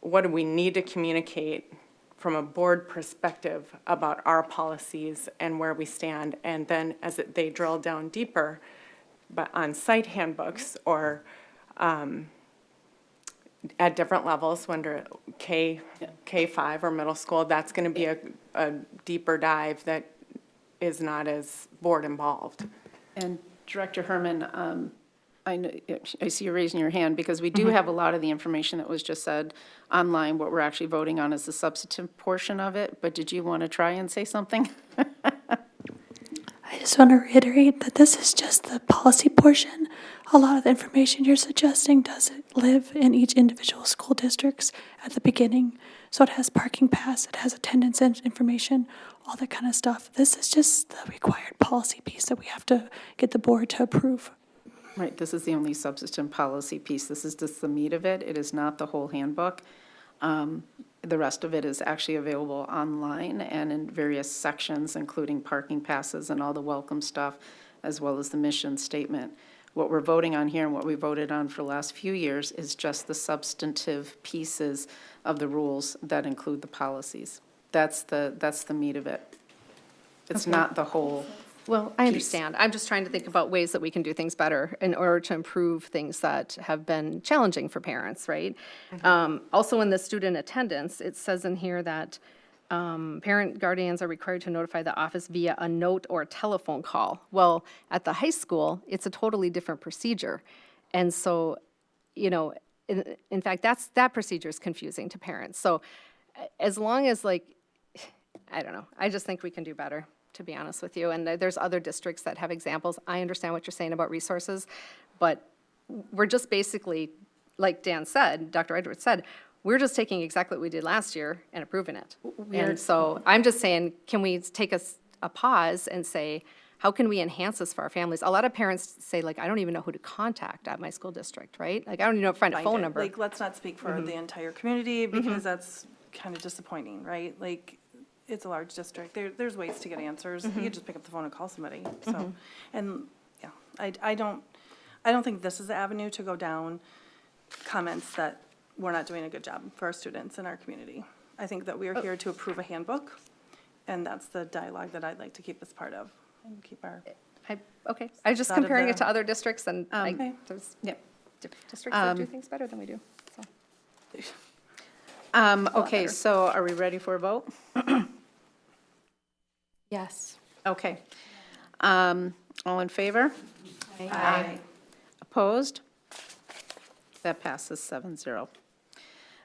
what do we need to communicate from a board perspective about our policies and where we stand, and then they drill down deeper, but on site handbooks or at different levels, when K-5 or middle school, that's going to be a deeper dive that is not as board involved. And Director Herman, I know, I see you raising your hand because we do have a lot of the information that was just said online. What we're actually voting on is the substantive portion of it, but did you want to try and say something? I just want to reiterate that this is just the policy portion. A lot of the information you're suggesting doesn't live in each individual school districts at the beginning. So it has parking pass, it has attendance information, all that kind of stuff. This is just the required policy piece that we have to get the board to approve. Right, this is the only substantive policy piece. This is just the meat of it. It is not the whole handbook. The rest of it is actually available online and in various sections, including parking passes and all the welcome stuff, as well as the mission statement. What we're voting on here and what we voted on for the last few years is just the substantive pieces of the rules that include the policies. That's the meat of it. It's not the whole. Well, I understand. I'm just trying to think about ways that we can do things better in order to improve things that have been challenging for parents, right? Also, in the student attendance, it says in here that parent guardians are required to notify the office via a note or telephone call. Well, at the high school, it's a totally different procedure. And so, you know, in fact, that procedure is confusing to parents. So as long as, like, I don't know, I just think we can do better, to be honest with you. And there's other districts that have examples. I understand what you're saying about resources, but we're just basically, like Dan said, Dr. Edwards said, we're just taking exactly what we did last year and approving it. And so I'm just saying, can we take a pause and say, how can we enhance this for our families? A lot of parents say, like, I don't even know who to contact at my school district, right? Like, I don't even know how to find a phone number. Like, let's not speak for the entire community because that's kind of disappointing, right? Like, it's a large district. There's ways to get answers. You can just pick up the phone and call somebody. So, and yeah, I don't think this is the avenue to go down, comments that we're not doing a good job for our students in our community. I think that we are here to approve a handbook, and that's the dialogue that I'd like to keep as part of and keep our. Okay, I was just Out of comparing the- it to other districts, and Okay. there's different districts that do things better than we do. So. Okay, so are we ready for a vote? Yes. Okay. All in favor? Aye. Opposed? That passes 7-0.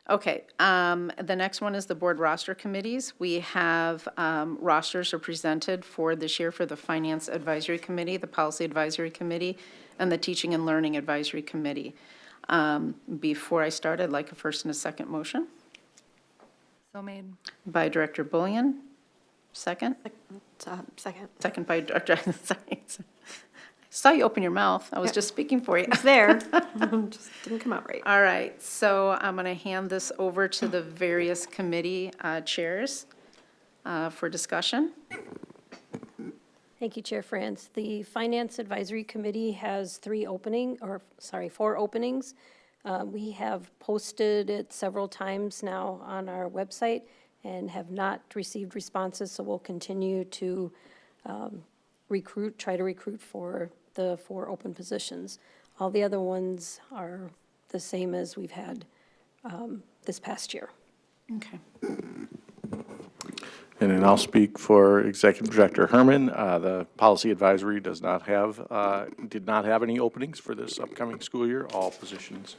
Okay, the next one is the board roster committees. We have rosters are presented for this year for the Finance Advisory Committee, the Policy Advisory Committee, and the Teaching and Learning Advisory Committee. Before I start, I'd like a first and a second motion. So made. By Director Bullion. Second? Second. Second by Director, sorry. I saw you open your mouth. I was just speaking for you. It's there. Just didn't come out right. All right, so I'm going to hand this over to the various committee chairs for discussion. Thank you, Chair France. The Finance Advisory Committee has 4 openings. We have posted it several times now on our website and have not received responses, so we'll continue to try to recruit for the 4 open positions. All the other ones are the same as we've had this past year. Okay. And then I'll speak for Executive Director Herman. The Policy Advisory did not have any openings for this upcoming school year. All positions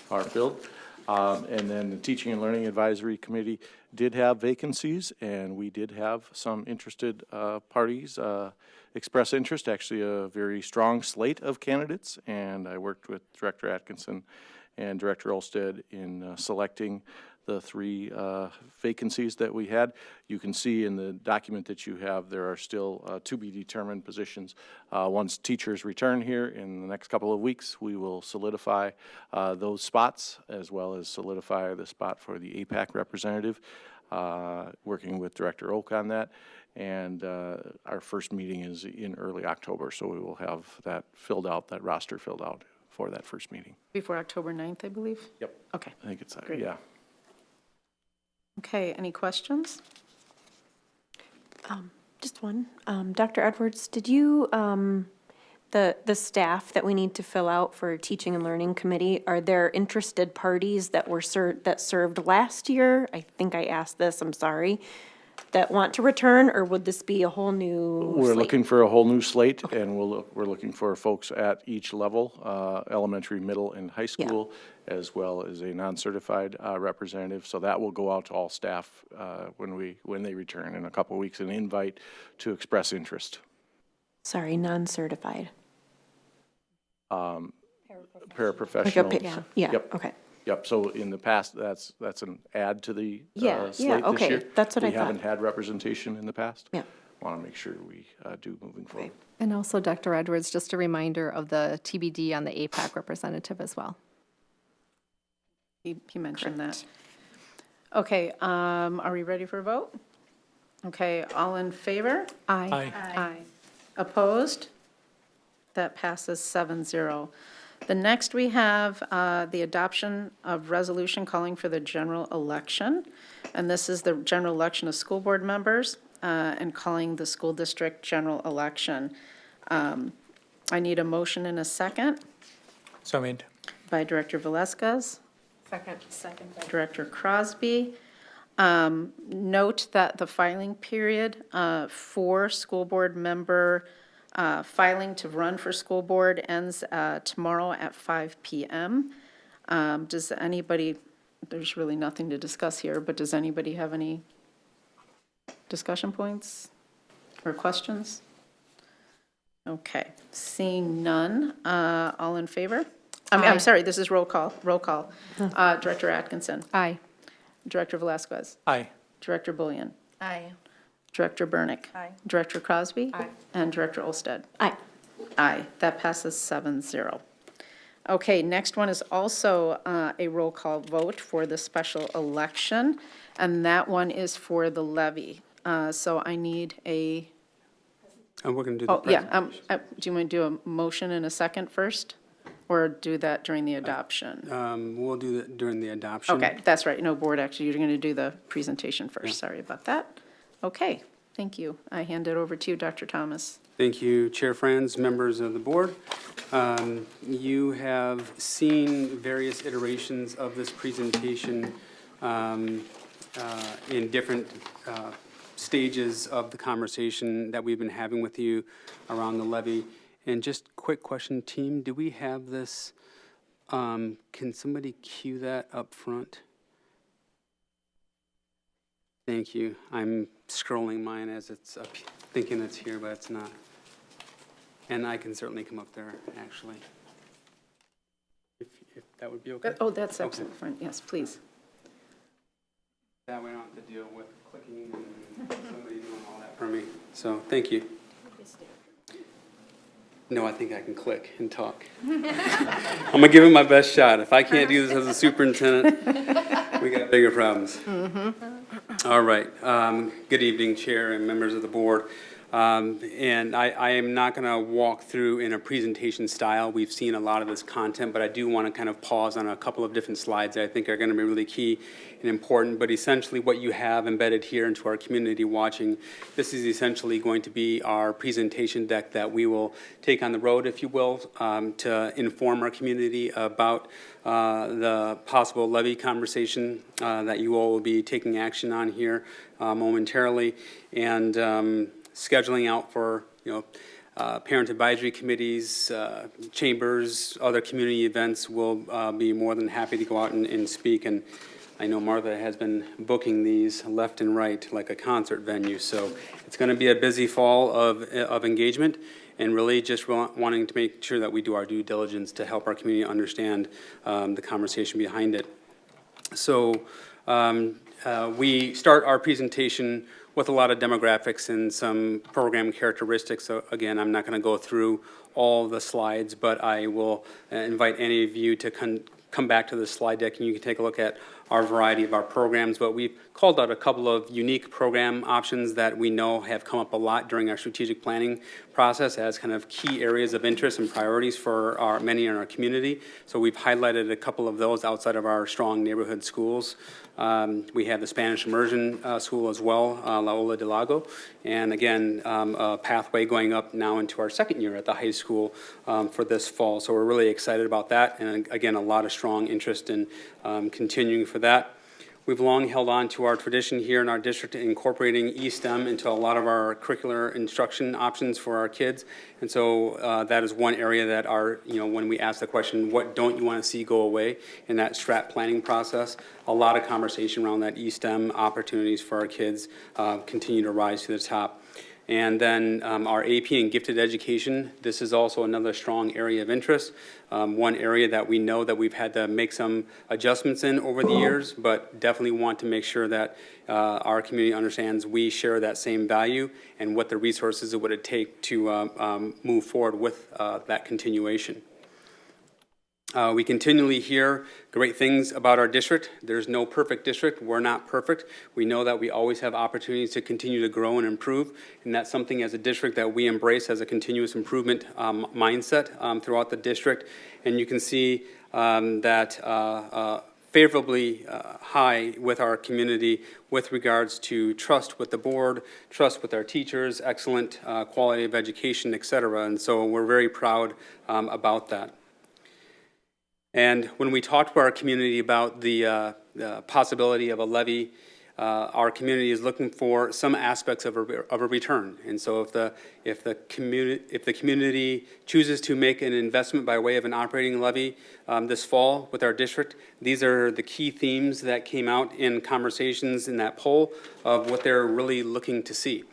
are filled. And then the Teaching and Learning Advisory Committee did have vacancies, and we did have some interested parties express interest, actually a very strong slate of candidates, and I worked with Director Atkinson and Director Olsted in selecting the 3 vacancies that we had. You can see in the document that you have, there are still to be determined positions. Once teachers return here in the next couple of weeks, we will solidify those spots, as well as solidify the spot for the APAC representative, working with Director Oak on that. And our first meeting is in early October, so we will have that filled out, that roster filled out for that first meeting. Before October 9th, I believe? Yep. Okay. I think it's, Great. yeah. Okay, any questions? Just one. Dr. Edwards, did you, the staff that we need to fill out for Teaching and Learning Committee, are there interested parties that were that served last year? I think I asked this, I'm sorry, that want to return, or would this be a whole new We're slate? looking for a whole new slate, and we're looking for folks at each level, elementary, middle, and high school, as well as a non-certified representative. So that will go out to all staff when they return in a couple of weeks, an invite to express interest. Sorry, non-certified. Paraprofessionals. Yeah, Yep. okay. Yep, so in the past, that's an add to the Yeah, slate this okay, year. that's what I We haven't thought. had representation in the past. Yeah. Want to make sure we do moving forward. And also, Dr. Edwards, just a reminder of the TBD on the APAC representative as well. He mentioned that. Okay, are we ready for a vote? Okay, all in favor? Aye. Aye. Opposed? That passes 7-0. The next we have the adoption of resolution calling for the general election. And this is the general election of school board members and calling the school district general election. I need a motion and a second So made. by Director Velazquez. Second. Second by Director Crosby. Note that the filing period for school board member filing to run for school board ends tomorrow at 5 p.m. Does anybody, there's really nothing to discuss here, but does anybody have any discussion points or questions? Okay, seeing none, all in favor? I'm sorry, this is roll call. Director Atkinson. Aye. Director Velazquez. Aye. Director Bullion. Aye. Director Burnick. Aye. Director Crosby. Aye. And Director Olsted. Aye. Aye, that passes 7-0. Okay, next one is also a roll call vote for the special election, and that one is for the levy. So I need a, And we're going to do the oh, yeah, presentation. do you want to do a motion and a second first? Or do that during the adoption? We'll do that during the adoption. Okay, that's right, no board action, you're going to do the presentation first, sorry about that. Okay, thank you. I hand it over to you, Dr. Thomas. Thank you, Chair Franz, members of the board. You have seen various iterations of this presentation in different stages of the conversation that we've been having with you around the levy. And just quick question, team, do we have this? Can somebody cue that up front? Thank you. I'm scrolling mine as it's up, thinking it's here, but it's not. And I can certainly come up there, actually. If that would be okay? Oh, that's Okay. absolutely fine, yes, please. That way I don't have to deal with clicking and somebody doing all that for me. So, thank you. No, I think I can click and talk. I'm gonna give it my best shot. If I can't do this as a superintendent, we got bigger problems. All right. Good evening, Chair and members of the board. And I am not going to walk through in a presentation style. We've seen a lot of this content, but I do want to kind of pause on a couple of different slides that I think are going to be really key and important. But essentially what you have embedded here into our community watching, this is essentially going to be our presentation deck that we will take on the road, if you will, to inform our community about the possible levy conversation that you all will be taking action on here momentarily. And scheduling out for, parent advisory committees, chambers, other community events. We'll be more than happy to go out and speak. And I know Martha has been booking these left and right like a concert venue. So it's going to be a busy fall of engagement, and really just wanting to make sure that we do our due diligence to help our community understand the conversation behind it. So We start our presentation with a lot of demographics and some program characteristics. So again, I'm not going to go through all the slides, but I will invite any of you to come back to the slide deck and you can take a look at our variety of our programs. But we've called out a couple of unique program options that we know have come up a lot during our strategic planning process as kind of key areas of interest and priorities for many in our community. So we've highlighted a couple of those outside of our strong neighborhood schools. We have the Spanish immersion school as well, La Ola del Lago, and again, a pathway going up now into our second year at the high school for this fall. So we're really excited about that, and again, a lot of strong interest in continuing for that. We've long held on to our tradition here in our district, incorporating E-STEM into a lot of our curricular instruction options for our kids. And so that is one area that when we ask the question, what don't you want to see go away in that strat planning process, a lot of conversation around that E-STEM opportunities for our kids continue to rise to the top. And then our AP and gifted education, this is also another strong area of interest. One area that we know that we've had to make some adjustments in over the years, but definitely want to make sure that our community understands we share that same value and what the resources it would take to move forward with that continuation. We continually hear great things about our district. There's no perfect district. We're not perfect. We know that we always have opportunities to continue to grow and improve, and that's something as a district that we embrace as a continuous improvement mindset throughout the district. And you can see that favorably high with our community with regards to trust with the board, trust with our teachers, excellent quality of education, et cetera. And so we're very proud about that. And when we talk to our community about the possibility of a levy, our community is looking for some aspects of a return. And so if the community chooses to make an investment by way of an operating levy this fall with our district, these are the key themes that came out in conversations in that poll of what they're really looking to see.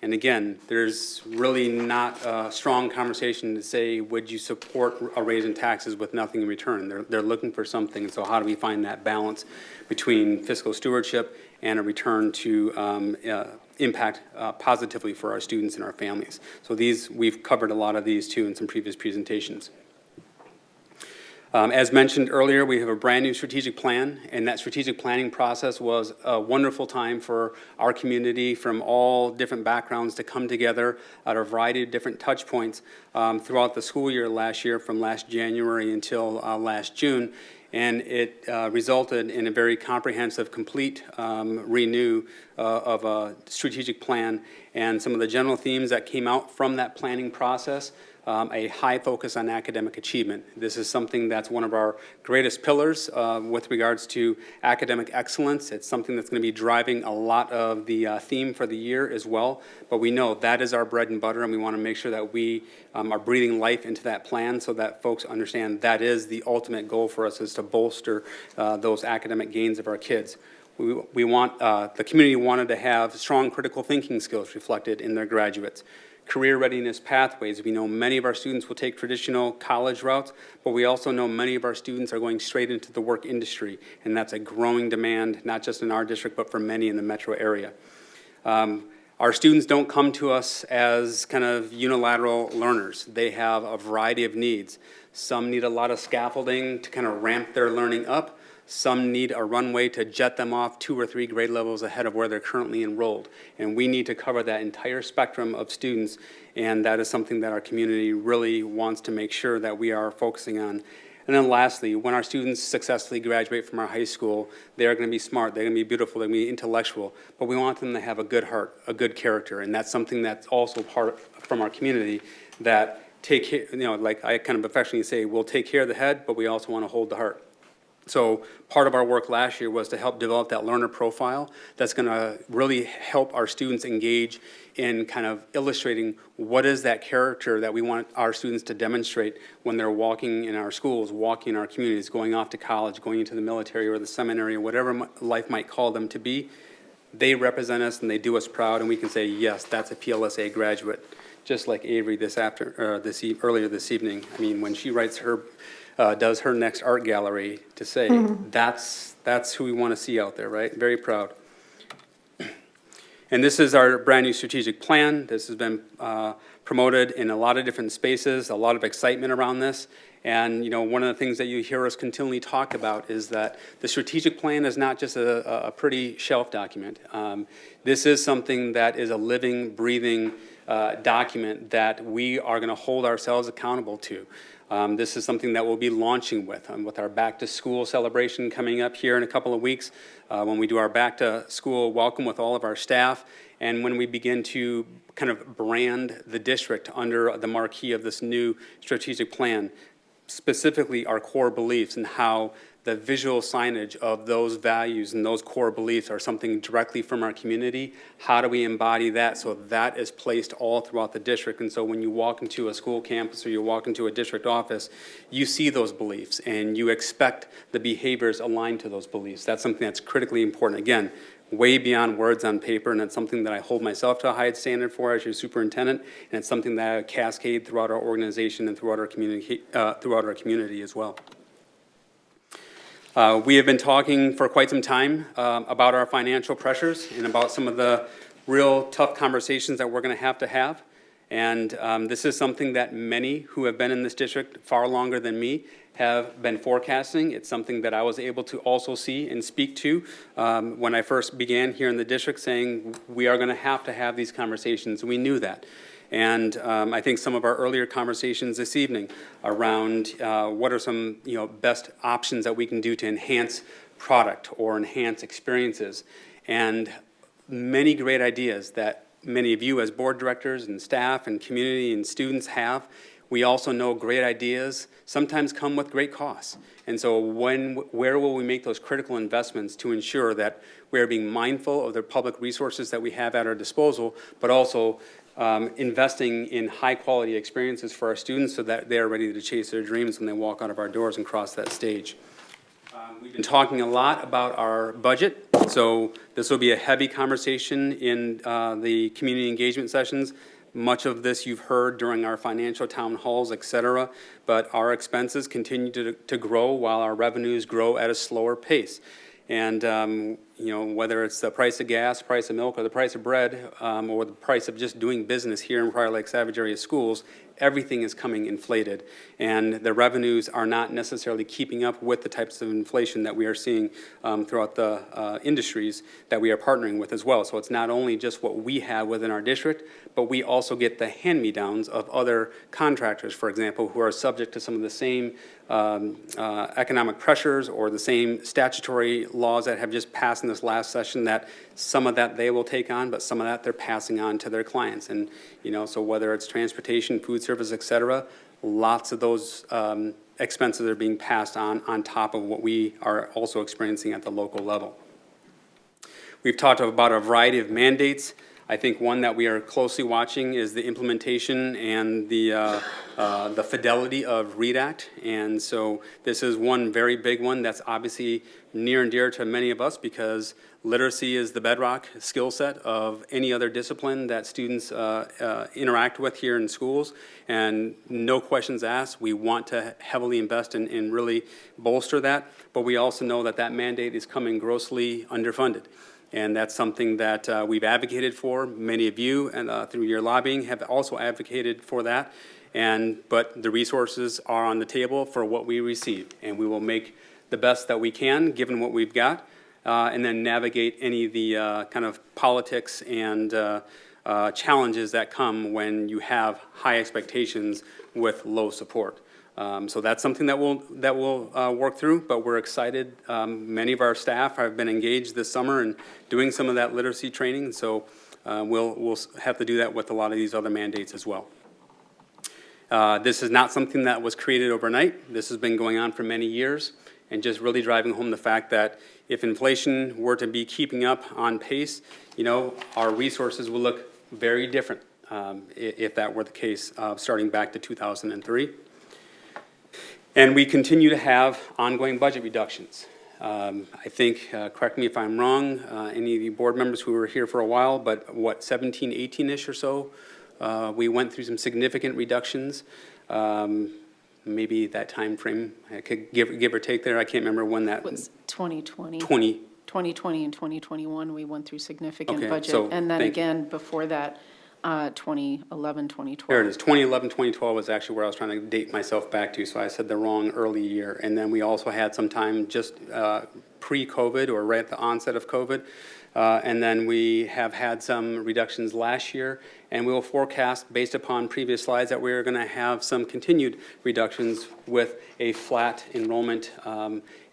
And again, there's really not a strong conversation to say, would you support a raise in taxes with nothing in return? They're looking for something. So how do we find that balance between fiscal stewardship and a return to impact positively for our students and our families? So we've covered a lot of these too in some previous presentations. As mentioned earlier, we have a brand new strategic plan, and that strategic planning process was a wonderful time for our community from all different backgrounds to come together at a variety of different touch points throughout the school year last year, from last January until last June. And it resulted in a very comprehensive, complete renew of a strategic plan. And some of the general themes that came out from that planning process, a high focus on academic achievement. This is something that's one of our greatest pillars with regards to academic excellence. It's something that's going to be driving a lot of the theme for the year as well. But we know that is our bread and butter, and we want to make sure that we are breathing life into that plan so that folks understand that is the ultimate goal for us, is to bolster those academic gains of our kids. We want, the community wanted to have strong critical thinking skills reflected in their graduates. Career readiness pathways. We know many of our students will take traditional college routes, but we also know many of our students are going straight into the work industry, and that's a growing demand, not just in our district, but for many in the metro area. Our students don't come to us as kind of unilateral learners. They have a variety of needs. Some need a lot of scaffolding to kind of ramp their learning up. Some need a runway to jet them off 2 or 3 grade levels ahead of where they're currently enrolled. And we need to cover that entire spectrum of students, and that is something that our community really wants to make sure that we are focusing on. And then lastly, when our students successfully graduate from our high school, they're going to be smart, they're going to be beautiful, they're going to be intellectual, but we want them to have a good heart, a good character, and that's something that's also part from our community that take care, like I kind of affectionately say, we'll take care of the head, but we also want to hold the heart. So part of our work last year was to help develop that learner profile that's going to really help our students engage in kind of illustrating what is that character that we want our students to demonstrate when they're walking in our schools, walking in our communities, going off to college, going into the military or the seminary or whatever life might call them to be. They represent us and they do us proud, and we can say, yes, that's a PLSA graduate. Just like Avery earlier this evening. I mean, when she writes her does her next art gallery to say, that's who we want to see out there, right? Very proud. And this is our brand new strategic plan. This has been promoted in a lot of different spaces, a lot of excitement around this. And, you know, one of the things that you hear us continually talk about is that the strategic plan is not just a pretty shelf document. This is something that is a living, breathing document that we are going to hold ourselves accountable to. This is something that we'll be launching with our back to school celebration coming up here in a couple of weeks, when we do our back to school welcome with all of our staff, and when we begin to kind of brand the district under the marquee of this new strategic plan, specifically our core beliefs and how the visual signage of those values and those core beliefs are something directly from our community. How do we embody that so that is placed all throughout the district? And so when you walk into a school campus or you walk into a district office, you see those beliefs and you expect the behaviors aligned to those beliefs. That's something that's critically important. Again, way beyond words on paper, and it's something that I hold myself to a high standard for as your superintendent, and it's something that I cascade throughout our organization and throughout our community as well. We have been talking for quite some time about our financial pressures and about some of the real tough conversations that we're going to have. And this is something that many who have been in this district far longer than me have been forecasting. It's something that I was able to also see and speak to when I first began here in the district, saying we are going to have these conversations. We knew that. And I think some of our earlier conversations this evening around what are some best options that we can do to enhance product or enhance experiences, and many great ideas that many of you as board directors and staff and community and students have. We also know great ideas sometimes come with great costs. And so where will we make those critical investments to ensure that we are being mindful of the public resources that we have at our disposal, but also investing in high-quality experiences for our students so that they're ready to chase their dreams when they walk out of our doors and cross that stage. We've been talking a lot about our budget, so this will be a heavy conversation in the community engagement sessions. Much of this you've heard during our financial town halls, et cetera, but our expenses continue to grow while our revenues grow at a slower pace. And whether it's the price of gas, price of milk, or the price of bread, or the price of just doing business here in Prior Lake Savage area schools, everything is coming inflated. And the revenues are not necessarily keeping up with the types of inflation that we are seeing throughout the industries that we are partnering with as well. So it's not only just what we have within our district, but we also get the hand-me-downs of other contractors, for example, who are subject to some of the same economic pressures or the same statutory laws that have just passed in this last session, that some of that they will take on, but some of that they're passing on to their clients. And, so whether it's transportation, food service, et cetera, lots of those expenses are being passed on top of what we are also experiencing at the local level. We've talked about a variety of mandates. I think one that we are closely watching is the implementation and the fidelity of READ Act. And so this is one very big one that's obviously near and dear to many of us, because literacy is the bedrock skill set of any other discipline that students interact with here in schools. And no questions asked, we want to heavily invest and really bolster that. But we also know that that mandate is coming grossly underfunded. And that's something that we've advocated for. Many of you, and through your lobbying, have also advocated for that. But the resources are on the table for what we receive, and we will make the best that we can, given what we've got, and then navigate any of the kind of politics and challenges that come when you have high expectations with low support. So that's something that we'll work through, but we're excited. Many of our staff have been engaged this summer in doing some of that literacy training, so we'll have to do that with a lot of these other mandates as well. This is not something that was created overnight. This has been going on for many years, and just really driving home the fact that if inflation were to be keeping up on pace, our resources will look very different if that were the case, starting back to 2003. And we continue to have ongoing budget reductions. I think, correct me if I'm wrong, any of you board members who were here for a while, but 17, 18-ish or so, we went through some significant reductions. maybe that time frame. I could give or take there. I can't remember when that Was 2020. 2020 and 2021, we went through significant Okay, budget. so And then thank you. again, before that, 2011, 2012. There it is. 2011, 2012 was actually where I was trying to date myself back to, so I said the wrong early year. And then we also had some time just pre-COVID or right at the onset of COVID. And then we have had some reductions last year, and we will forecast, based upon previous slides, that we're going to have some continued reductions with a flat enrollment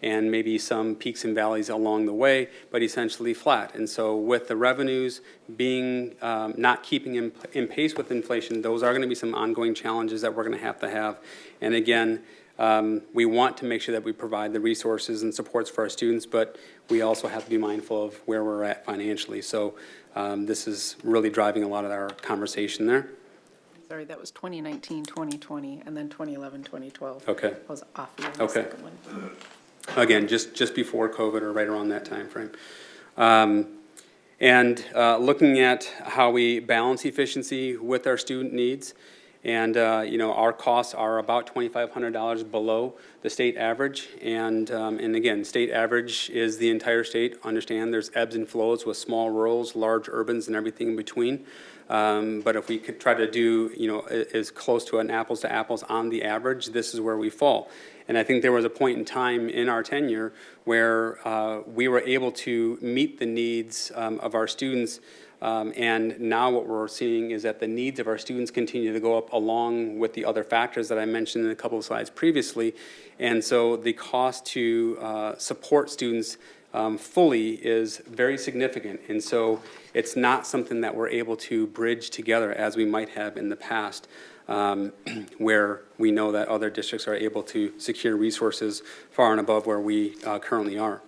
and maybe some peaks and valleys along the way, but essentially flat. And so with the revenues being not keeping in pace with inflation, those are going to be some ongoing challenges that we're going to have. And again, we want to make sure that we provide the resources and supports for our students, but we also have to be mindful of where we're at financially. So this is really driving a lot of our conversation there. Sorry, that was 2019, 2020, and then 2011, 2012. Okay. I was off the Okay. second one. Again, just before COVID or right around that time frame. And looking at how we balance efficiency with our student needs. And, our costs are about $2,500 below the state average. And again, state average is the entire state. Understand there's ebbs and flows with small rurals, large urbans, and everything in between. But if we could try to do, as close to an apples to apples on the average, this is where we fall. And I think there was a point in time in our tenure where we were able to meet the needs of our students. And now what we're seeing is that the needs of our students continue to go up along with the other factors that I mentioned in a couple of slides previously. And so the cost to support students fully is very significant. And so it's not something that we're able to bridge together as we might have in the past, where we know that other districts are able to secure resources far and above where we currently are.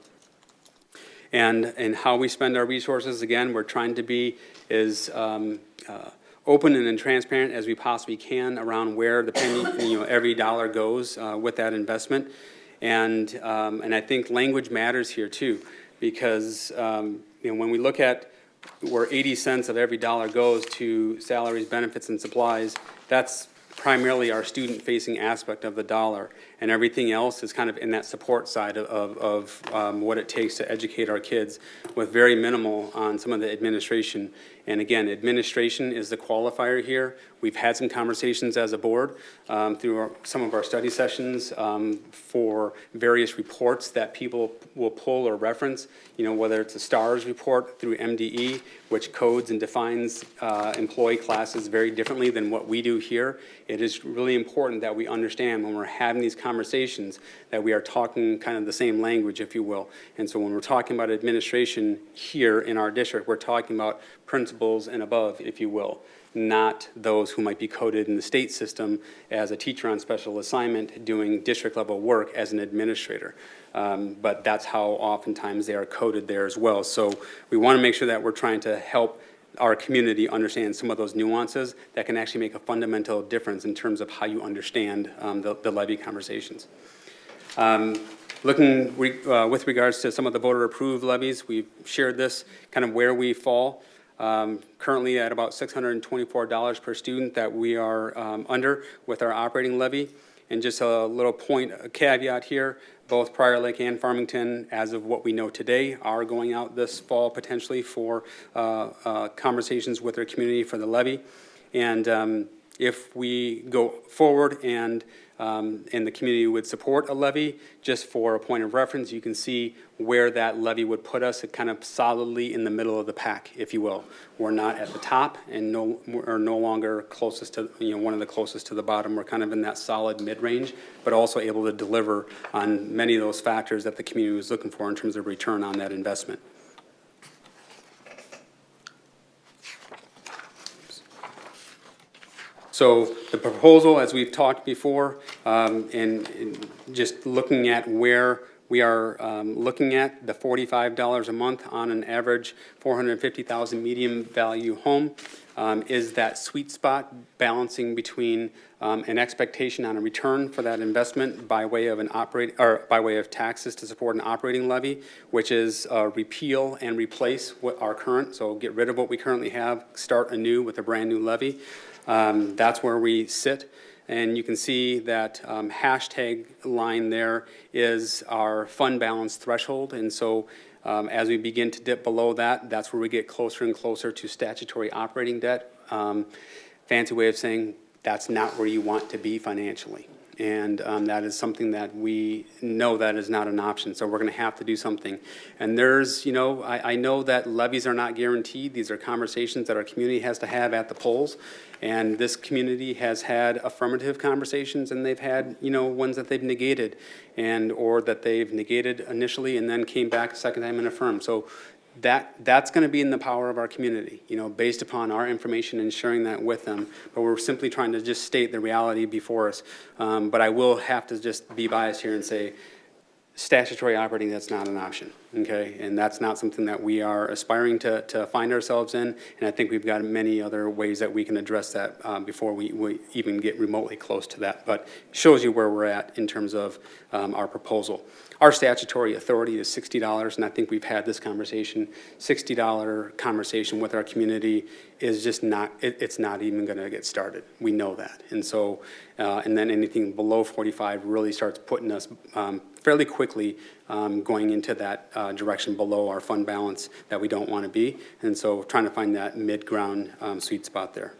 And how we spend our resources, again, we're trying to be as open and transparent as we possibly can around where the penny, every dollar goes with that investment. And I think language matters here too, because when we look at where 80 cents of every dollar goes to salaries, benefits, and supplies, that's primarily our student-facing aspect of the dollar, and everything else is kind of in that support side of what it takes to educate our kids, with very minimal on some of the administration. And again, administration is the qualifier here. We've had some conversations as a board through some of our study sessions for various reports that people will pull or reference, whether it's a STARS report through MDE, which codes and defines employee classes very differently than what we do here. It is really important that we understand when we're having these conversations that we are talking kind of the same language, if you will. And so when we're talking about administration here in our district, we're talking about principals and above, if you will, not those who might be coded in the state system as a teacher on special assignment doing district level work as an administrator. But that's how oftentimes they are coded there as well. So we want to make sure that we're trying to help our community understand some of those nuances that can actually make a fundamental difference in terms of how you understand the levy conversations. Looking with regards to some of the voter-approved levies, we've shared this, kind of where we fall. Currently at about $624 per student that we are under with our operating levy. And just a little point, a caveat here, both Prior Lake and Farmington, as of what we know today, are going out this fall potentially for conversations with their community for the levy. And if we go forward and the community would support a levy, just for a point of reference, you can see where that levy would put us, kind of solidly in the middle of the pack, if you will. We're not at the top and we're no longer closest to, one of the closest to the bottom. We're kind of in that solid mid-range, but also able to deliver on many of those factors that the community was looking for in terms of return on that investment. So the proposal, as we've talked before, and just looking at where we are looking at the $45 a month on an average 450,000 medium value home is that sweet spot balancing between an expectation on a return for that investment by way of by way of taxes to support an operating levy, which is repeal and replace what our current, so get rid of what we currently have, start anew with a brand new levy. That's where we sit. And you can see that hashtag line there is our fund balance threshold. And so as we begin to dip below that, that's where we get closer and closer to statutory operating debt. Fancy way of saying that's not where you want to be financially. And that is something that we know that is not an option, so we're going to have to do something. And there's, I know that levies are not guaranteed. These are conversations that our community has to have at the polls. And this community has had affirmative conversations, and they've had, ones that they've negated, or that they've negated initially and then came back a second time and affirmed. So that's going to be in the power of our community, based upon our information and sharing that with them. But we're simply trying to just state the reality before us. But I will have to just be biased here and say, statutory operating, that's not an option, okay? And that's not something that we are aspiring to find ourselves in. And I think we've got many other ways that we can address that before we even get remotely close to that. But it shows you where we're at in terms of our proposal. Our statutory authority is $60, and I think we've had this conversation. $60 conversation with our community is just not, it's not even going to get started. We know that. And so, and then anything below 45 really starts putting us fairly quickly going into that direction below our fund balance that we don't want to be. And so trying to find that mid-ground sweet spot there.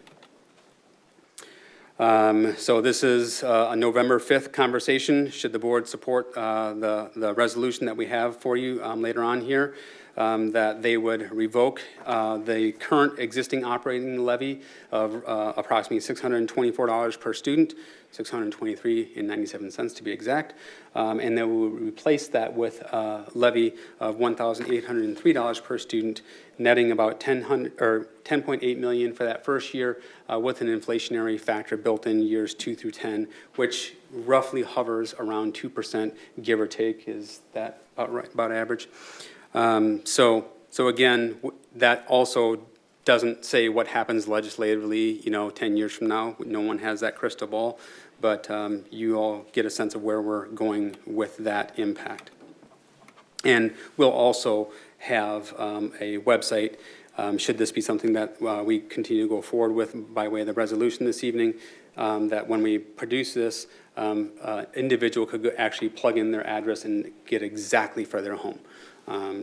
So this is a November 5th conversation. Should the board support the resolution that we have for you later on here, that they would revoke the current existing operating levy of approximately $624 per student, $623.97 to be exact, and they will replace that with a levy of $1,803 per student, netting about $10.8 million for that first year, with an inflationary factor built in years 2 through 10, which roughly hovers around 2%, give or take. Is that about right, about average? So again, that also doesn't say what happens legislatively, 10 years from now. No one has that crystal ball, but you all get a sense of where we're going with that impact. And we'll also have a website, should this be something that we continue to go forward with by way of the resolution this evening, that when we produce this, individual could actually plug in their address and get exactly for their home.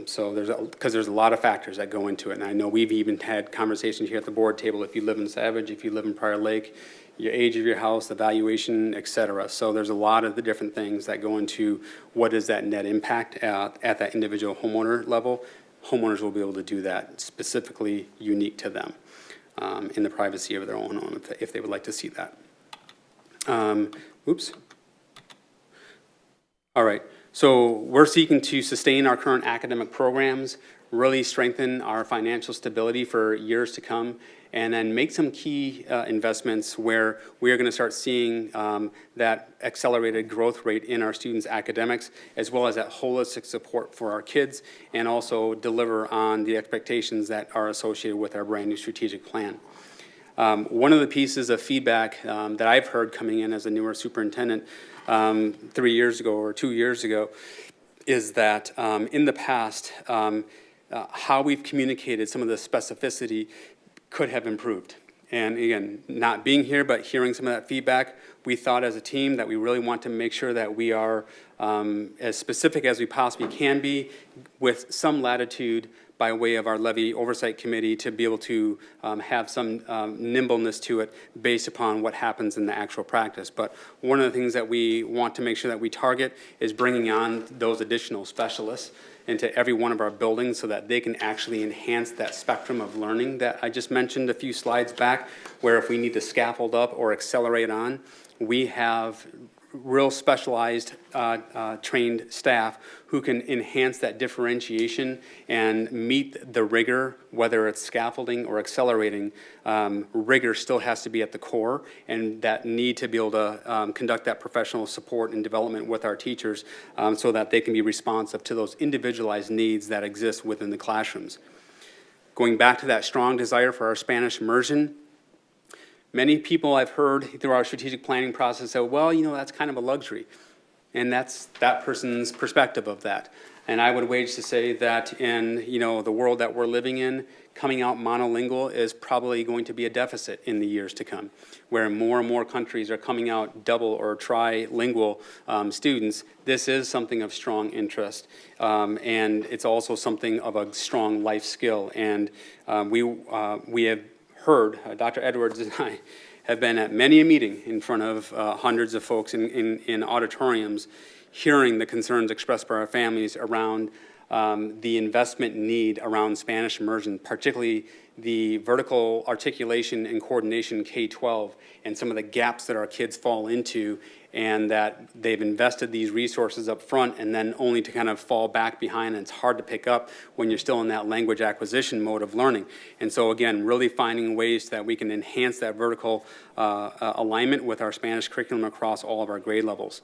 So because there's a lot of factors that go into it, and I know we've even had conversations here at the board table. If you live in Savage, if you live in Prior Lake, your age of your house, the valuation, et cetera. So there's a lot of the different things that go into what is that net impact at that individual homeowner level. Homeowners will be able to do that specifically unique to them in the privacy of their own home if they would like to see that. Oops. All right. So we're seeking to sustain our current academic programs, really strengthen our financial stability for years to come, and then make some key investments where we are going to start seeing that accelerated growth rate in our students' academics, as well as that holistic support for our kids, and also deliver on the expectations that are associated with our brand new strategic plan. One of the pieces of feedback that I've heard coming in as a newer superintendent 3 years ago or 2 years ago is that in the past, how we've communicated some of the specificity could have improved. And again, not being here, but hearing some of that feedback, we thought as a team that we really want to make sure that we are as specific as we possibly can be, with some latitude by way of our Levy Oversight Committee to be able to have some nimbleness to it based upon what happens in the actual practice. But one of the things that we want to make sure that we target is bringing on those additional specialists into every one of our buildings so that they can actually enhance that spectrum of learning that I just mentioned a few slides back, where if we need to scaffold up or accelerate on, we have real specialized trained staff who can enhance that differentiation and meet the rigor, whether it's scaffolding or accelerating. Rigor still has to be at the core, and that need to be able to conduct that professional support and development with our teachers so that they can be responsive to those individualized needs that exist within the classrooms. Going back to that strong desire for our Spanish immersion, many people I've heard through our strategic planning process say, well, that's kind of a luxury. And that's that person's perspective of that. And I would wage to say that in, the world that we're living in, coming out monolingual is probably going to be a deficit in the years to come, where more and more countries are coming out double or trilingual students. This is something of strong interest, and it's also something of a strong life skill. And we have heard, Dr. Edwards and I have been at many a meeting in front of hundreds of folks in auditoriums, hearing the concerns expressed by our families around the investment need around Spanish immersion, particularly the vertical articulation and coordination K-12, and some of the gaps that our kids fall into, and that they've invested these resources up front and then only to kind of fall back behind, and it's hard to pick up when you're still in that language acquisition mode of learning. And so again, really finding ways that we can enhance that vertical alignment with our Spanish curriculum across all of our grade levels.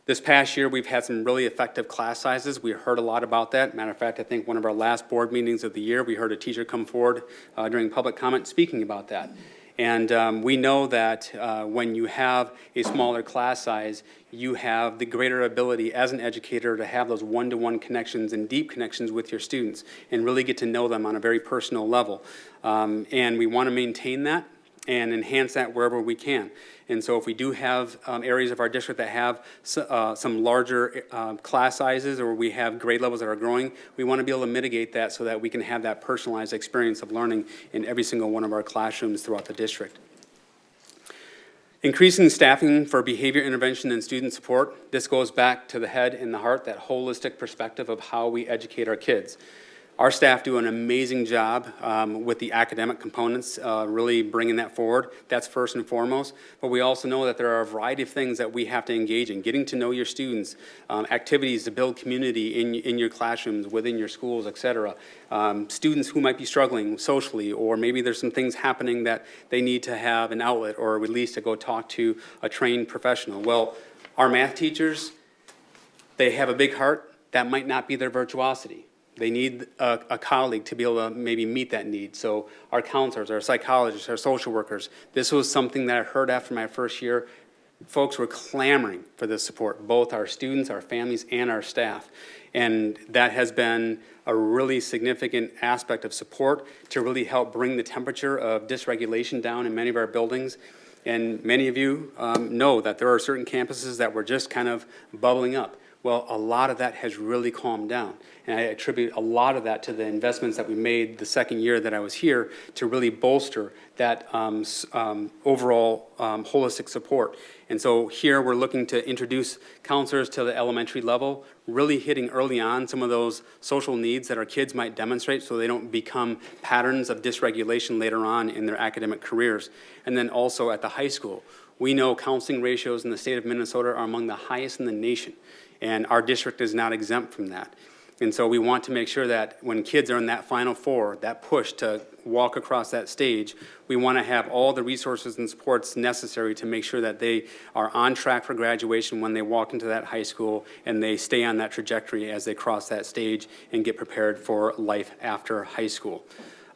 This past year, we've had some really effective class sizes. We heard a lot about that. Matter of fact, I think one of our last board meetings of the year, we heard a teacher come forward during public comment speaking about that. And we know that when you have a smaller class size, you have the greater ability as an educator to have those one-to-one connections and deep connections with your students and really get to know them on a very personal level. And we want to maintain that and enhance that wherever we can. And so if we do have areas of our district that have some larger class sizes, or we have grade levels that are growing, we want to be able to mitigate that so that we can have that personalized experience of learning in every single one of our classrooms throughout the district. Increasing staffing for behavior intervention and student support. This goes back to the head and the heart, that holistic perspective of how we educate our kids. Our staff do an amazing job with the academic components, really bringing that forward. That's first and foremost. But we also know that there are a variety of things that we have to engage in. Getting to know your students, activities to build community in your classrooms, within your schools, et cetera. Students who might be struggling socially, or maybe there's some things happening that they need to have an outlet or a release to go talk to a trained professional. Well, our math teachers, they have a big heart. That might not be their virtuosity. They need a colleague to be able to maybe meet that need. So our counselors, our psychologists, our social workers, this was something that I heard after my first year. Folks were clamoring for this support, both our students, our families, and our staff. And that has been a really significant aspect of support to really help bring the temperature of dysregulation down in many of our buildings. And many of you know that there are certain campuses that were just kind of bubbling up. Well, a lot of that has really calmed down. And I attribute a lot of that to the investments that we made the second year that I was here to really bolster that overall holistic support. And so here we're looking to introduce counselors to the elementary level, really hitting early on some of those social needs that our kids might demonstrate so they don't become patterns of dysregulation later on in their academic careers. And then also at the high school, we know counseling ratios in the state of Minnesota are among the highest in the nation. And our district is not exempt from that. And so we want to make sure that when kids are in that Final Four, that push to walk across that stage, we want to have all the resources and supports necessary to make sure that they are on track for graduation when they walk into that high school, and they stay on that trajectory as they cross that stage and get prepared for life after high school.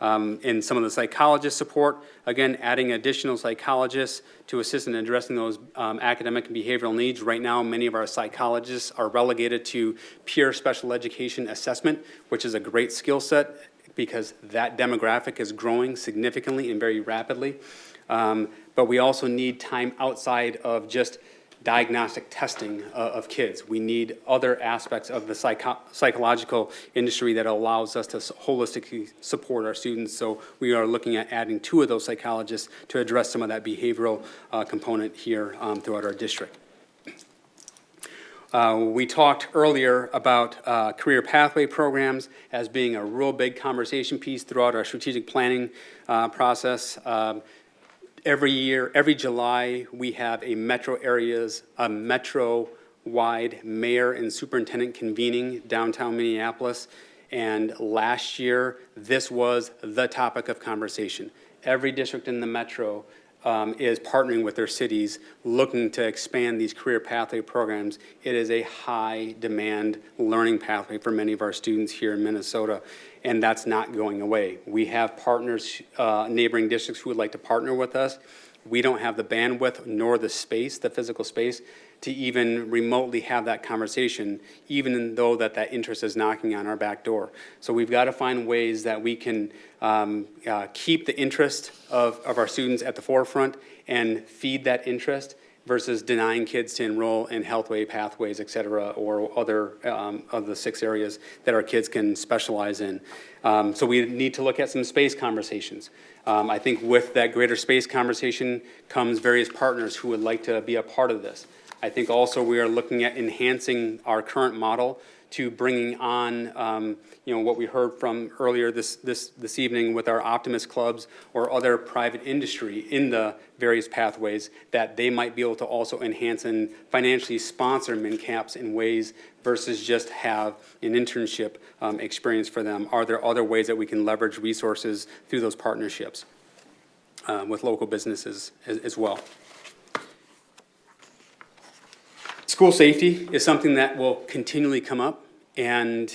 And some of the psychologist support, again, adding additional psychologists to assist in addressing those academic and behavioral needs. Right now, many of our psychologists are relegated to pure special education assessment, which is a great skill set because that demographic is growing significantly and very rapidly. But we also need time outside of just diagnostic testing of kids. We need other aspects of the psychological industry that allows us to holistically support our students. So we are looking at adding 2 of those psychologists to address some of that behavioral component here throughout our district. We talked earlier about career pathway programs as being a real big conversation piece throughout our strategic planning process. Every year, every July, we have a metro-wide mayor and superintendent convening downtown Minneapolis. And last year, this was the topic of conversation. Every district in the metro is partnering with their cities, looking to expand these career pathway programs. It is a high-demand learning pathway for many of our students here in Minnesota, and that's not going away. We have partners, neighboring districts who would like to partner with us. We don't have the bandwidth nor the space, the physical space, to even remotely have that conversation, even though that interest is knocking on our back door. So we've got to find ways that we can keep the interest of our students at the forefront and feed that interest versus denying kids to enroll in Healthway, Pathways, et cetera, or other of the 6 areas that our kids can specialize in. So we need to look at some space conversations. I think with that greater space conversation comes various partners who would like to be a part of this. I think also we are looking at enhancing our current model to bringing on, what we heard from earlier this evening with our Optimist clubs or other private industry in the various pathways, that they might be able to also enhance and financially sponsor MinCaps in ways versus just have an internship experience for them. Are there other ways that we can leverage resources through those partnerships with local businesses as well? School safety is something that will continually come up, and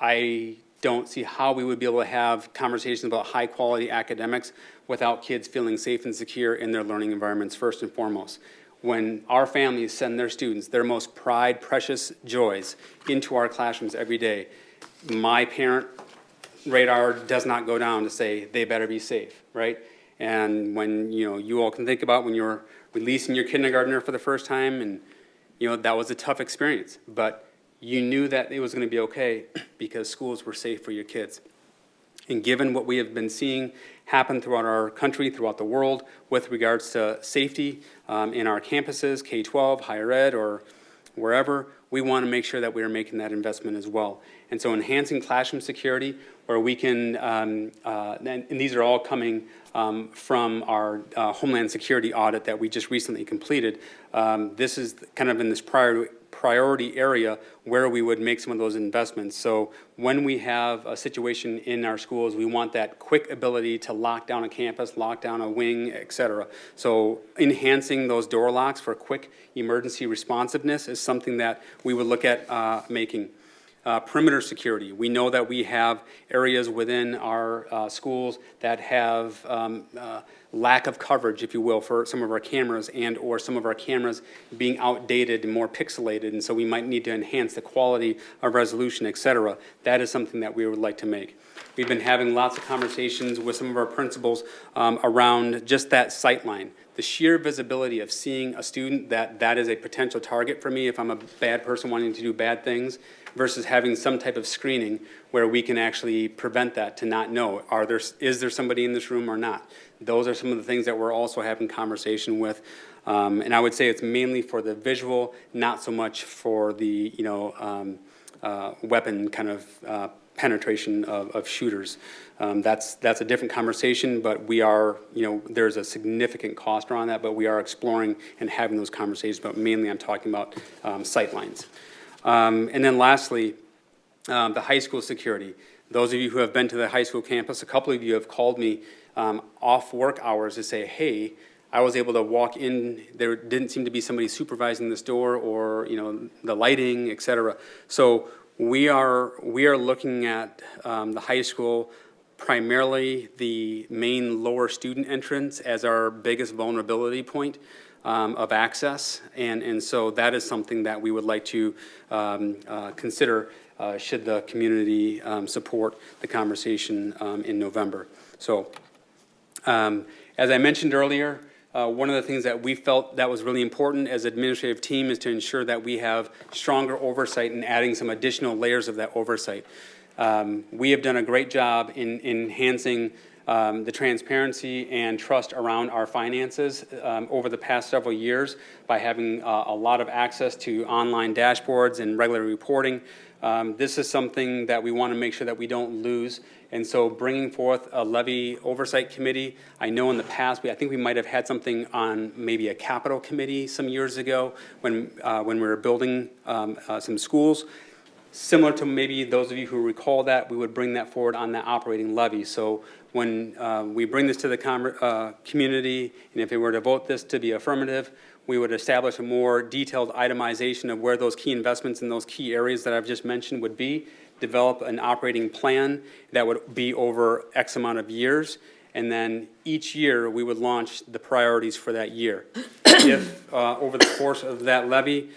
I don't see how we would be able to have conversations about high-quality academics without kids feeling safe and secure in their learning environments, first and foremost. When our families send their students, their most prized, precious joys, into our classrooms every day, my parent radar does not go down to say they better be safe, right? And when, you all can think about when you're releasing your kindergartner for the first time, and that was a tough experience, but you knew that it was going to be okay because schools were safe for your kids. And given what we have been seeing happen throughout our country, throughout the world, with regards to safety in our campuses, K-12, higher ed, or wherever, we want to make sure that we are making that investment as well. And so enhancing classroom security, where we can, and these are all coming from our Homeland Security audit that we just recently completed. This is kind of in this priority area where we would make some of those investments. So when we have a situation in our schools, we want that quick ability to lock down a campus, lock down a wing, et cetera. So enhancing those door locks for quick emergency responsiveness is something that we would look at making. Perimeter security. We know that we have areas within our schools that have lack of coverage, if you will, for some of our cameras, and or some of our cameras being outdated and more pixelated, and so we might need to enhance the quality of resolution, et cetera. That is something that we would like to make. We've been having lots of conversations with some of our principals around just that sight line. The sheer visibility of seeing a student that is a potential target for me if I'm a bad person wanting to do bad things, versus having some type of screening where we can actually prevent that, to not know, is there somebody in this room or not? Those are some of the things that we're also having conversation with. And I would say it's mainly for the visual, not so much for the, weapon kind of penetration of shooters. That's a different conversation, but we are, there's a significant cost around that, but we are exploring and having those conversations, but mainly I'm talking about sight lines. And then lastly, the high school security. Those of you who have been to the high school campus, a couple of you have called me off work hours to say, hey, I was able to walk in, there didn't seem to be somebody supervising this door, or the lighting, et cetera. So we are looking at the high school, primarily the main lower student entrance, as our biggest vulnerability point of access, and so that is something that we would like to consider should the community support the conversation in November. So as I mentioned earlier, one of the things that we felt that was really important as an administrative team is to ensure that we have stronger oversight and adding some additional layers of that oversight. We have done a great job in enhancing the transparency and trust around our finances over the past several years by having a lot of access to online dashboards and regular reporting. This is something that we want to make sure that we don't lose. And so bringing forth a Levy Oversight Committee, I know in the past, I think we might have had something on maybe a capital committee some years ago when we were building some schools. Similar to maybe those of you who recall that, we would bring that forward on that operating levy. So when we bring this to the community, and if they were to vote this to be affirmative, we would establish a more detailed itemization of where those key investments in those key areas that I've just mentioned would be, develop an operating plan that would be over X amount of years, and then each year we would launch the priorities for that year. If over the course of that levy,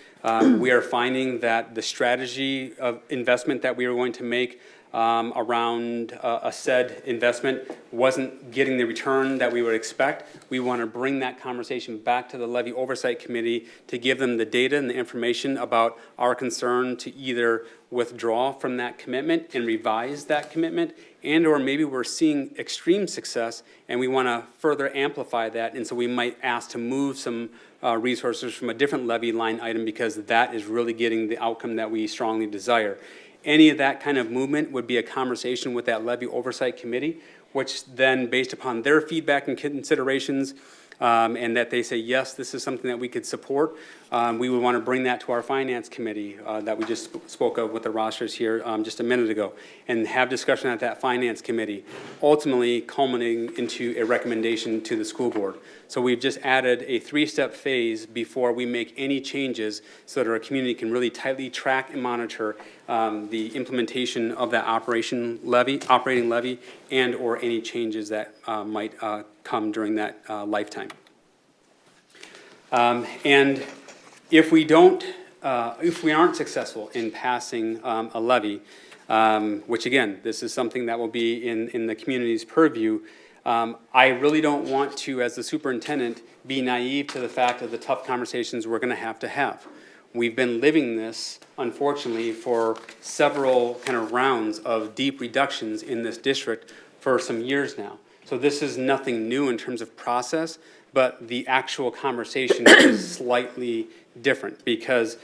we are finding that the strategy of investment that we are going to make around a said investment wasn't getting the return that we would expect, we want to bring that conversation back to the Levy Oversight Committee to give them the data and the information about our concern to either withdraw from that commitment and revise that commitment, and or maybe we're seeing extreme success and we want to further amplify that, and so we might ask to move some resources from a different levy line item because that is really getting the outcome that we strongly desire. Any of that kind of movement would be a conversation with that Levy Oversight Committee, which then, based upon their feedback and considerations, and that they say, yes, this is something that we could support, we would want to bring that to our Finance Committee that we just spoke of with the rosters here just a minute ago, and have discussion at that Finance Committee, ultimately culminating into a recommendation to the school board. So we've just added a 3-step phase before we make any changes so that our community can really tightly track and monitor the implementation of that operating levy and or any changes that might come during that lifetime. And if we aren't successful in passing a levy, which again, this is something that will be in the community's purview, I really don't want to, as the superintendent, be naive to the fact of the tough conversations we're going to have. We've been living this, unfortunately, for several kind of rounds of deep reductions in this district for some years now. So this is nothing new in terms of process, but the actual conversation is slightly different because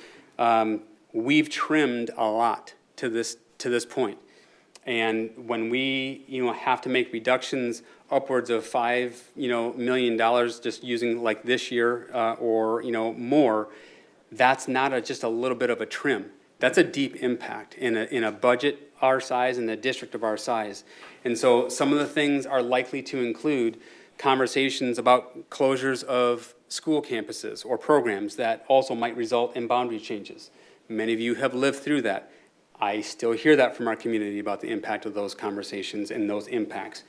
we've trimmed a lot to this point. And when we, have to make reductions upwards of $5, million just using like this year or, more, that's not just a little bit of a trim. That's a deep impact in a budget our size and a district of our size. And so some of the things are likely to include conversations about closures of school campuses or programs that also might result in boundary changes. Many of you have lived through that. I still hear that from our community about the impact of those conversations and those impacts.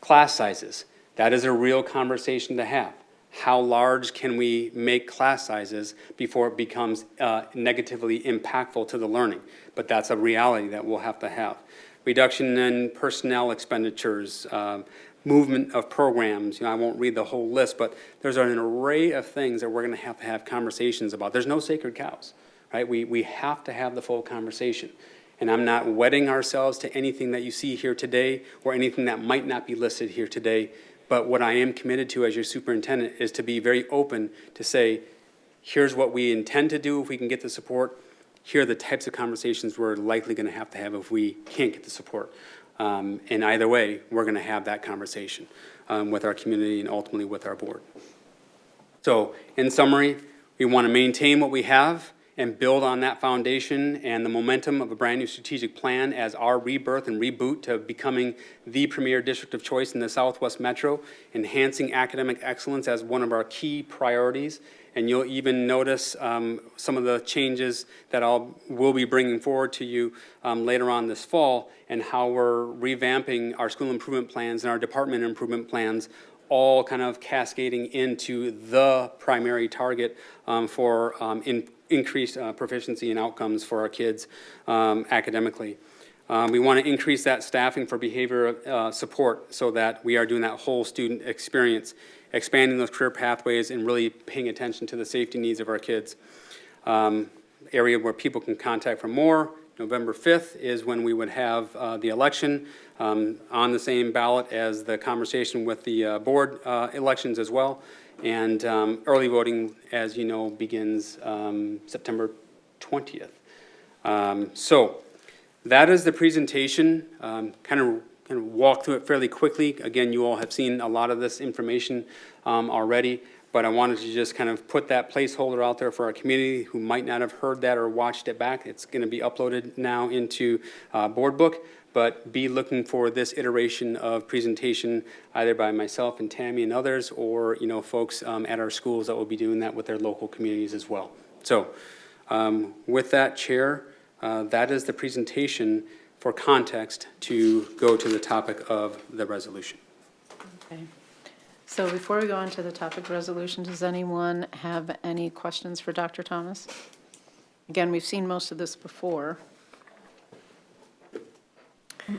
Class sizes, that is a real conversation to have. How large can we make class sizes before it becomes negatively impactful to the learning? But that's a reality that we'll have to have. Reduction in personnel expenditures, movement of programs. I won't read the whole list, but there's an array of things that we're going to have conversations about. There's no sacred cows, right? We have to have the full conversation. And I'm not wedding ourselves to anything that you see here today or anything that might not be listed here today. But what I am committed to as your superintendent is to be very open to say, here's what we intend to do if we can get the support. Here are the types of conversations we're likely going to have if we can't get the support. And either way, we're going to have that conversation with our community and ultimately with our board. So in summary, we want to maintain what we have and build on that foundation and the momentum of a brand new strategic plan as our rebirth and reboot to becoming the premier district of choice in the Southwest Metro, enhancing academic excellence as one of our key priorities. And you'll even notice some of the changes that we'll be bringing forward to you later on this fall, and how we're revamping our school improvement plans and our department improvement plans, all kind of cascading into the primary target for increased proficiency and outcomes for our kids academically. We want to increase that staffing for behavior support so that we are doing that whole student experience, expanding those career pathways and really paying attention to the safety needs of our kids. Area where people can contact for more. November 5th is when we would have the election on the same ballot as the conversation with the board elections as well. And early voting, as you know, begins September 20th. So that is the presentation. Kind of walk through it fairly quickly. Again, you all have seen a lot of this information already, but I wanted to just kind of put that placeholder out there for our community who might not have heard that or watched it back. It's going to be uploaded now into Board Book, but be looking for this iteration of presentation either by myself and Tammy and others, or folks at our schools that will be doing that with their local communities as well. So with that, Chair, that is the presentation for context to go to the topic of the resolution. Okay. So before we go on to the topic resolution, does anyone have any questions for Dr. Thomas? Again, we've seen most of this before.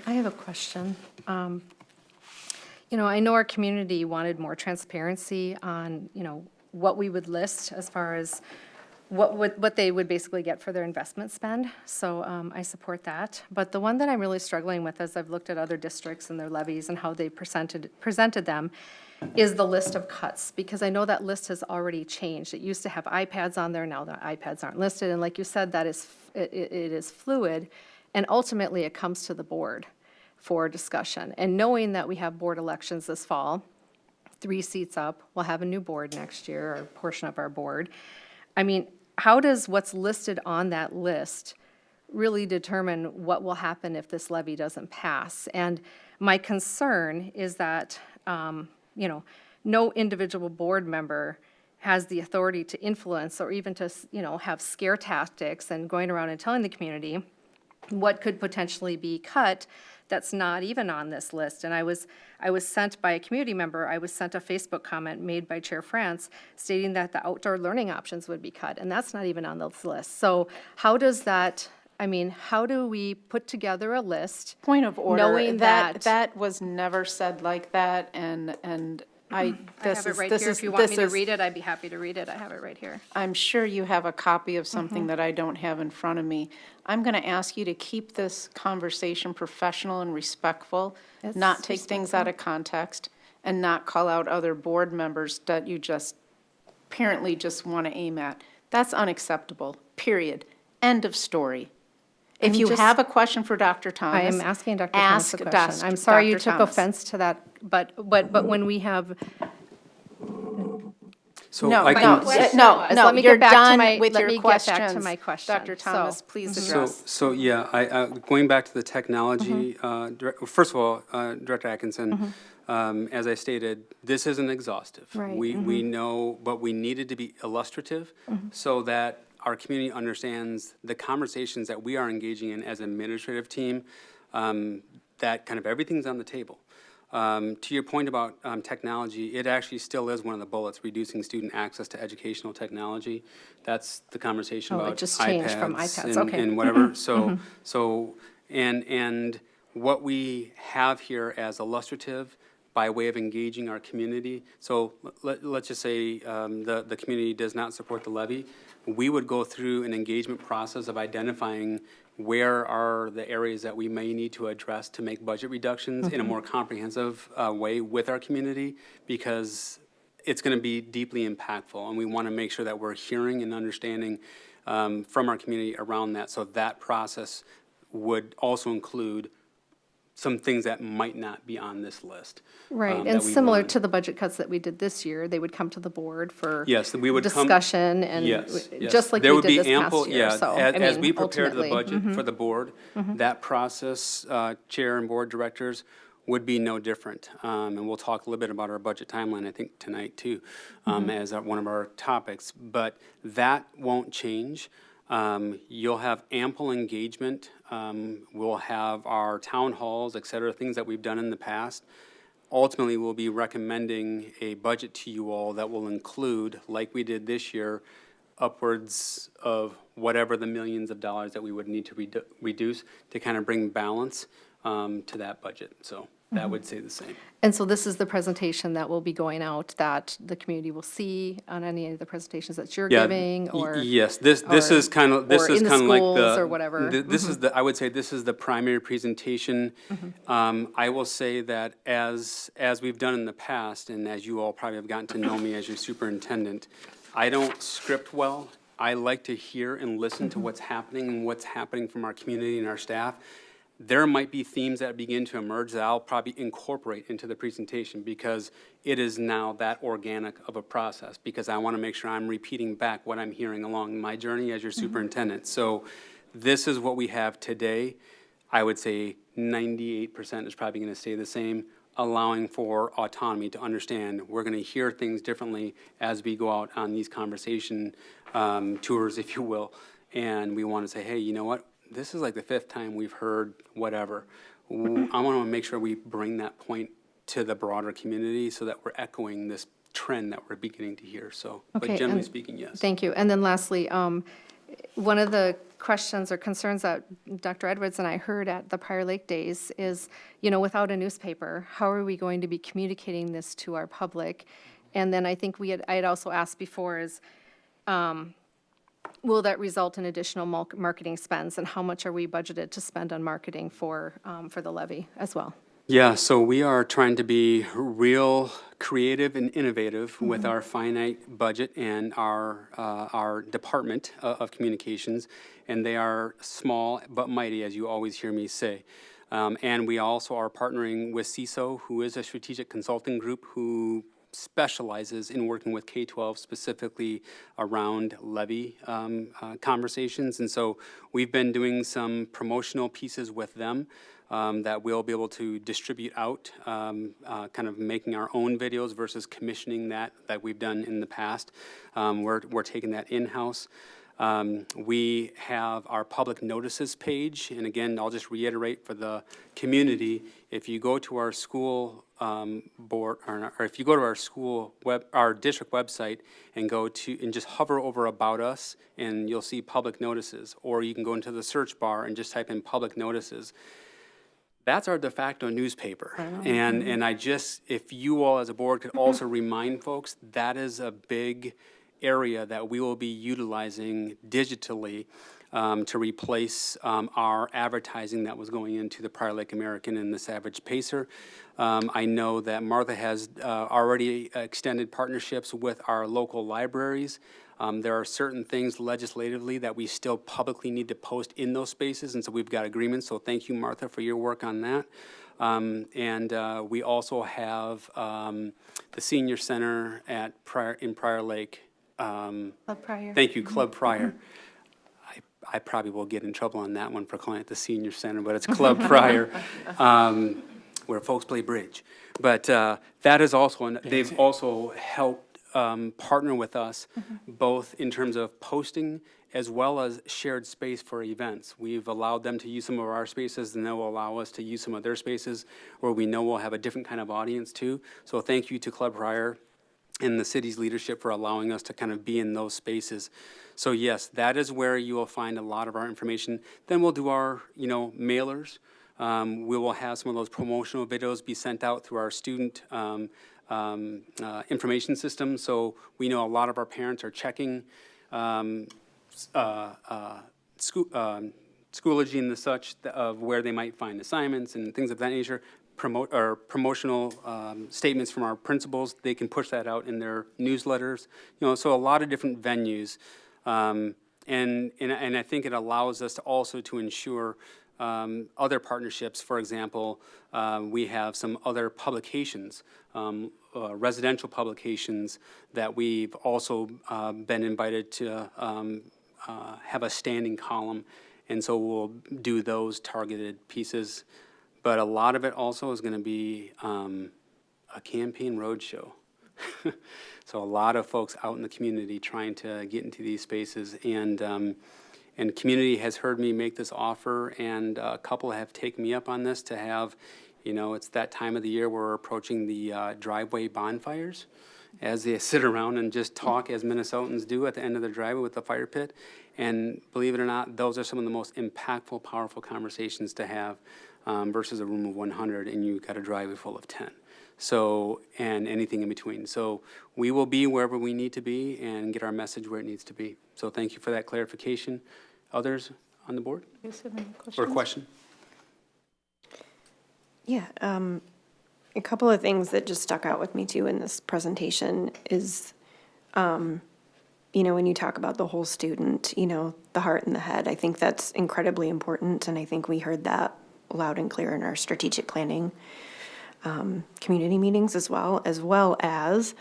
I have a question. I know our community wanted more transparency on, what we would list as far as what they would basically get for their investment spend. So I support that. But the one that I'm really struggling with as I've looked at other districts and their levies and how they presented them is the list of cuts, because I know that list has already changed. It used to have iPads on there, now the iPads aren't listed. And like you said, it is fluid. And ultimately, it comes to the board for discussion. And knowing that we have board elections this fall, 3 seats up, we'll have a new board next year, or a portion of our board. I mean, how does what's listed on that list really determine what will happen if this levy doesn't pass? And my concern is that, no individual board member has the authority to influence or even to, have scare tactics and going around and telling the community what could potentially be cut that's not even on this list. And I was sent by a community member, I was sent a Facebook comment made by Chair France stating that the outdoor learning options would be cut, and that's not even on this list. So how does that, how do we put together a list? Point of order. Knowing that. That was never said like that, and I have it right here. If you want me to read it, I'd be happy to read it. I have it right here. I'm sure you have a copy of something that I don't have in front of me. I'm going to ask you to keep this conversation professional and respectful, not take things out of context, and not call out other board members that you just apparently just want to aim at. That's unacceptable, period. End of story. If you have a question for Dr. Thomas, I am asking Dr. Thomas a question. I'm sorry you took offense to that, but when we have, So No, I can, let me you're get back to done my- with let your me get back to questions. my question. Dr. Thomas, So- please So, address. going back to the technology, first of all, Director Atkinson, as I stated, this isn't exhaustive. Right. We know, but we needed to be illustrative so that our community understands the conversations that we are engaging in as an administrative team, that kind of everything's on the table. To your point about technology, it actually still is one of the bullets, reducing student access to educational technology. That's the conversation Oh, it about just changed from iPads, okay. and whatever. And what we have here as illustrative by way of engaging our community. So let's just say the community does not support the levy. We would go through an engagement process of identifying where are the areas that we may need to address to make budget reductions in a more comprehensive way with our community, because it's going to be deeply impactful, and we want to make sure that we're hearing and understanding from our community around that. So that process would also include some things that might not be on this list. right, that and we similar want. to the budget cuts that we did this year, they would come to the board for Yes, we would come. discussion and Yes, just like There we would be did this ample, past year, yeah, so, as we prepared the ultimately, budget for the board, that process, chair and board directors, would be no different. And we'll talk a little bit about our budget timeline, I think, tonight too, as one of our topics. But that won't change. You'll have ample engagement. We'll have our town halls, et cetera, things that we've done in the past. Ultimately, we'll be recommending a budget to you all that will include, like we did this year, upwards of whatever the millions of dollars that we would need to reduce to kind of bring balance to that budget. So that would stay the same. and so this is the presentation that will be going out that the community will see on any of the presentations that you're Yeah, giving, or? Yes, this or- is kind of, this or is in the kind of like schools the. or whatever. This is I would say this is the primary presentation. I will say that as we've done in the past, and as you all probably have gotten to know me as your superintendent, I don't script well. I like to hear and listen to what's happening and what's happening from our community and our staff. There might be themes that begin to emerge that I'll probably incorporate into the presentation, because it is now that organic of a process, because I want to make sure I'm repeating back what I'm hearing along my journey as your superintendent. So this is what we have today. I would say 98% is probably going to stay the same, allowing for autonomy to understand we're going to hear things differently as we go out on these conversation tours, if you will. And we want to say, hey, you know what? This is like the 5th time we've heard whatever. I want to make sure we bring that point to the broader community so that we're echoing this trend that we're beginning to hear. So, Okay, but generally and speaking, yes. Thank you. And then lastly, one of the questions or concerns that Dr. Edwards and I heard at the Prior Lake Days is, without a newspaper, how are we going to be communicating this to our public? And then I think I had also asked before is, will that result in additional marketing spends, and how much are we budgeted to spend on marketing for the levy as well? Yeah, so we are trying to be real creative and innovative with our finite budget and our department of communications, and they are small but mighty, as you always hear me say. And we also are partnering with CISO, who is a strategic consulting group who specializes in working with K-12 specifically around levy conversations. And so we've been doing some promotional pieces with them that we'll be able to distribute out, kind of making our own videos versus commissioning that we've done in the past. We're taking that in-house. We have our public notices page, and again, I'll just reiterate for the community, if you go to our school board, or if you go to our district website and just hover over About Us, and you'll see public notices, or you can go into the search bar and just type in public notices. That's our de facto newspaper. And if you all as a board could also remind folks, that is a big area that we will be utilizing digitally to replace our advertising that was going into the Prior Lake American and the Savage Pacer. I know that Martha has already extended partnerships with our local libraries. There are certain things legislatively that we still publicly need to post in those spaces, and so we've got agreements. So thank you, Martha, for your work on that. And we also have the Senior Center in Prior Lake. Club Prior. Thank you, Club Prior. I probably will get in trouble on that one for calling it the Senior Center, but it's Club Prior, where folks play bridge. But that is also, they've also helped partner with us, both in terms of posting as well as shared space for events. We've allowed them to use some of our spaces, and they'll allow us to use some of their spaces where we know we'll have a different kind of audience too. So thank you to Club Prior and the city's leadership for allowing us to kind of be in those spaces. So yes, that is where you will find a lot of our information. Then we'll do our, mailers. We will have some of those promotional videos be sent out through our student information system. So we know a lot of our parents are checking Schoology and the such of where they might find assignments and things of that nature. Promotional statements from our principals, they can push that out in their newsletters. So a lot of different venues. And I think it allows us to also to ensure other partnerships. For example, we have some other publications, residential publications that we've also been invited to have a standing column, and so we'll do those targeted pieces. But a lot of it also is going to be a campaign roadshow. So a lot of folks out in the community trying to get into these spaces, and community has heard me make this offer, and a couple have taken me up on this to have, it's that time of the year where we're approaching the driveway bonfires, as they sit around and just talk as Minnesotans do at the end of the driveway with the fire pit. And believe it or not, those are some of the most impactful, powerful conversations to have versus a room of 100 and you've got a driveway full of 10. So, and anything in between. So we will be wherever we need to be and get our message where it needs to be. So thank you for that clarification. Others on the board? Or question? Yeah, a couple of things that just stuck out with me too in this presentation is, when you talk about the whole student, the heart and the head, I think that's incredibly important. And I think we heard that loud and clear in our strategic planning community meetings as well as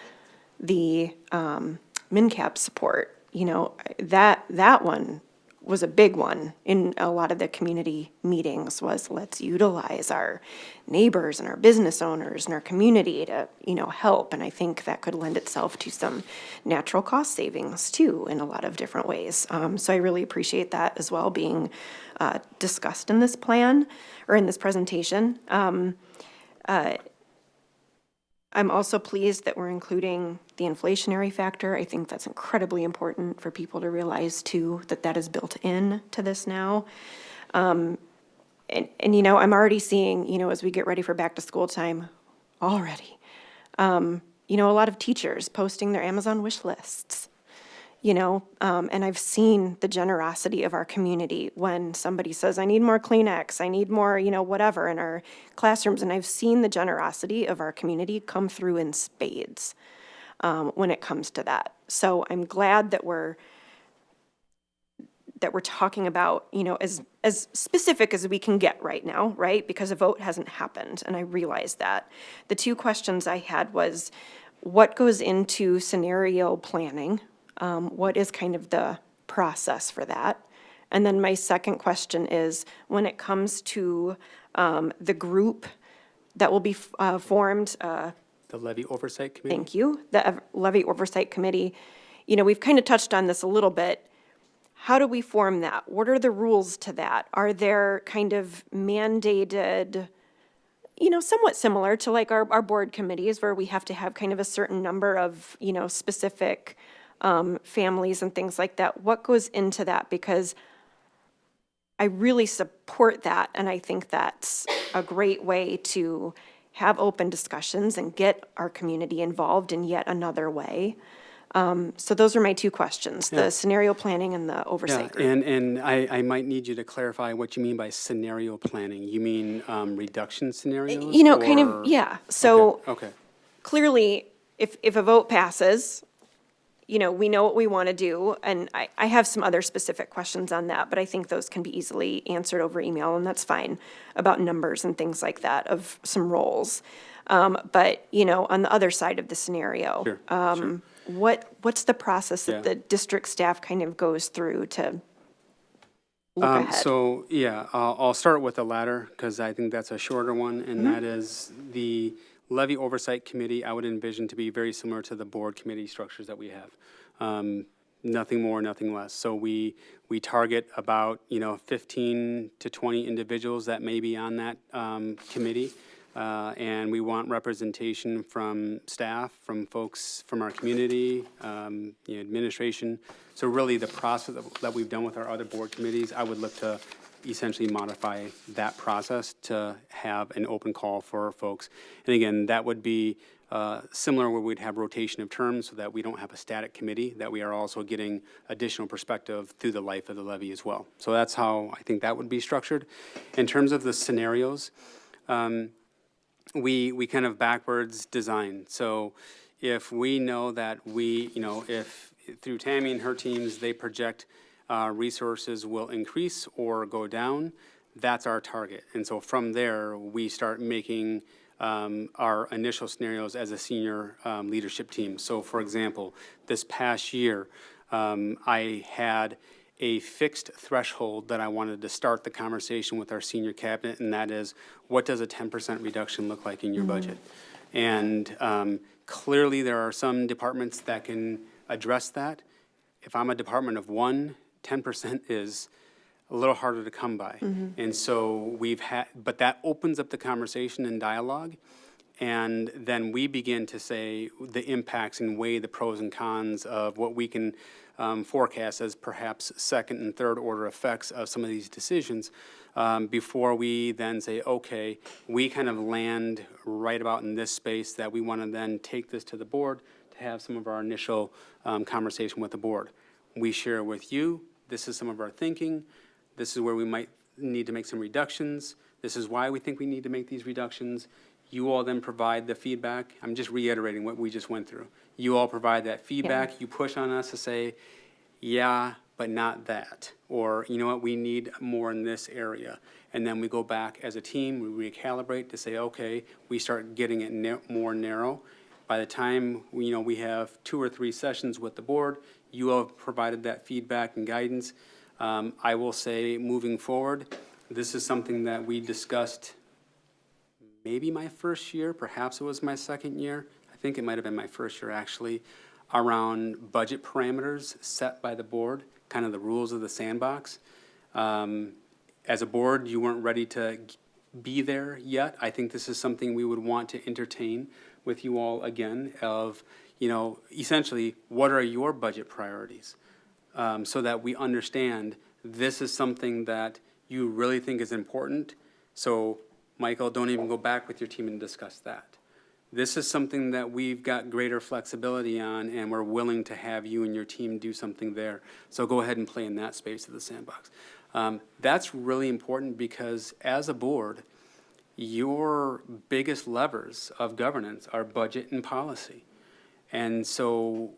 the MinCap support. That one was a big one in a lot of the community meetings, was let's utilize our neighbors and our business owners and our community to, help. And I think that could lend itself to some natural cost savings too in a lot of different ways. So I really appreciate that as well being discussed in this plan or in this presentation. I'm also pleased that we're including the inflationary factor. I think that's incredibly important for people to realize too, that that is built in to this now. And you know, I'm already seeing, you know, as we get ready for back to school time already, you know, a lot of teachers posting their Amazon wish lists, you know, and I've seen the generosity of our community when somebody says, I need more Kleenex, I need more, you know, whatever in our classrooms. And I've seen the generosity of our community come through in spades when it comes to that. So I'm glad that we're talking about, you know, as specific as we can get right now, right? Because a vote hasn't happened, and I realize that. The two questions I had was, what goes into scenario planning? What is kind of the process for that? And then my second question is, when it comes to the group that will be formed, The Levy Oversight Committee? thank you, the Levy Oversight Committee, you know, we've kind of touched on this a little bit. How do we form that? What are the rules to that? Are there kind of mandated, you know, somewhat similar to like our board committees where we have to have kind of a certain number of, you know, specific families and things like that? What goes into that? Because I really support that, and I think that's a great way to have open discussions and get our community involved in yet another way. So those are my two questions, the scenario planning and the oversight group. And I might need you to clarify what you mean by scenario planning. You mean reduction scenarios? You know, kind or- of, yeah. So Okay. clearly, if a vote passes, you know, we know what we want to do, and I have some other specific questions on that, but I think those can be easily answered over email, and that's fine, about numbers and things like that of some roles. But, you know, on the other side of the scenario, Sure. what's the process that Yeah. the district staff kind of goes through to look ahead? So, yeah, I'll start with the latter, because I think that's a shorter one, and that is the Levy Oversight Committee. I would envision to be very similar to the board committee structures that we have. Nothing more, nothing less. So we target about, 15 to 20 individuals that may be on that committee. And we want representation from staff, from folks from our community, administration. So really the process that we've done with our other board committees, I would look to essentially modify that process to have an open call for folks. And again, that would be similar where we'd have rotation of terms so that we don't have a static committee, that we are also getting additional perspective through the life of the levy as well. So that's how I think that would be structured. In terms of the scenarios, we kind of backwards design. So if we know that if through Tammy and her teams, they project resources will increase or go down, that's our target. And so from there, we start making our initial scenarios as a senior leadership team. So for example, this past year, I had a fixed threshold that I wanted to start the conversation with our senior cabinet, and that is, what does a 10% reduction look like in your budget? And clearly, there are some departments that can address that. If I'm a department of one, 10% is a little harder to come by. And so but that opens up the conversation and dialogue. And then we begin to say the impacts and weigh the pros and cons of what we can forecast as perhaps second and third order effects of some of these decisions before we then say, okay, we kind of land right about in this space that we want to then take this to the board to have some of our initial conversation with the board. We share with you, this is some of our thinking, this is where we might need to make some reductions, this is why we think we need to make these reductions. You all then provide the feedback. I'm just reiterating what we just went through. You all provide that feedback. You push on us to say, yeah, but not that. Or, you know what, we need more in this area. And then we go back as a team, we recalibrate to say, okay, we start getting it more narrow. By the time, we have 2 or 3 sessions with the board, you all have provided that feedback and guidance. I will say, moving forward, this is something that we discussed maybe my first year, perhaps it was my second year. I think it might have been my first year, actually, around budget parameters set by the board, kind of the rules of the sandbox. As a board, you weren't ready to be there yet. I think this is something we would want to entertain, with you all again of, essentially, what are your budget priorities? So that we understand this is something that you really think is important. So, Michael, don't even go back with your team and discuss that. This is something that we've got greater flexibility on, and we're willing to have you and your team do something there. So go ahead and play in that space of the sandbox. That's really important because as a board, your biggest levers of governance are budget and policy. And so,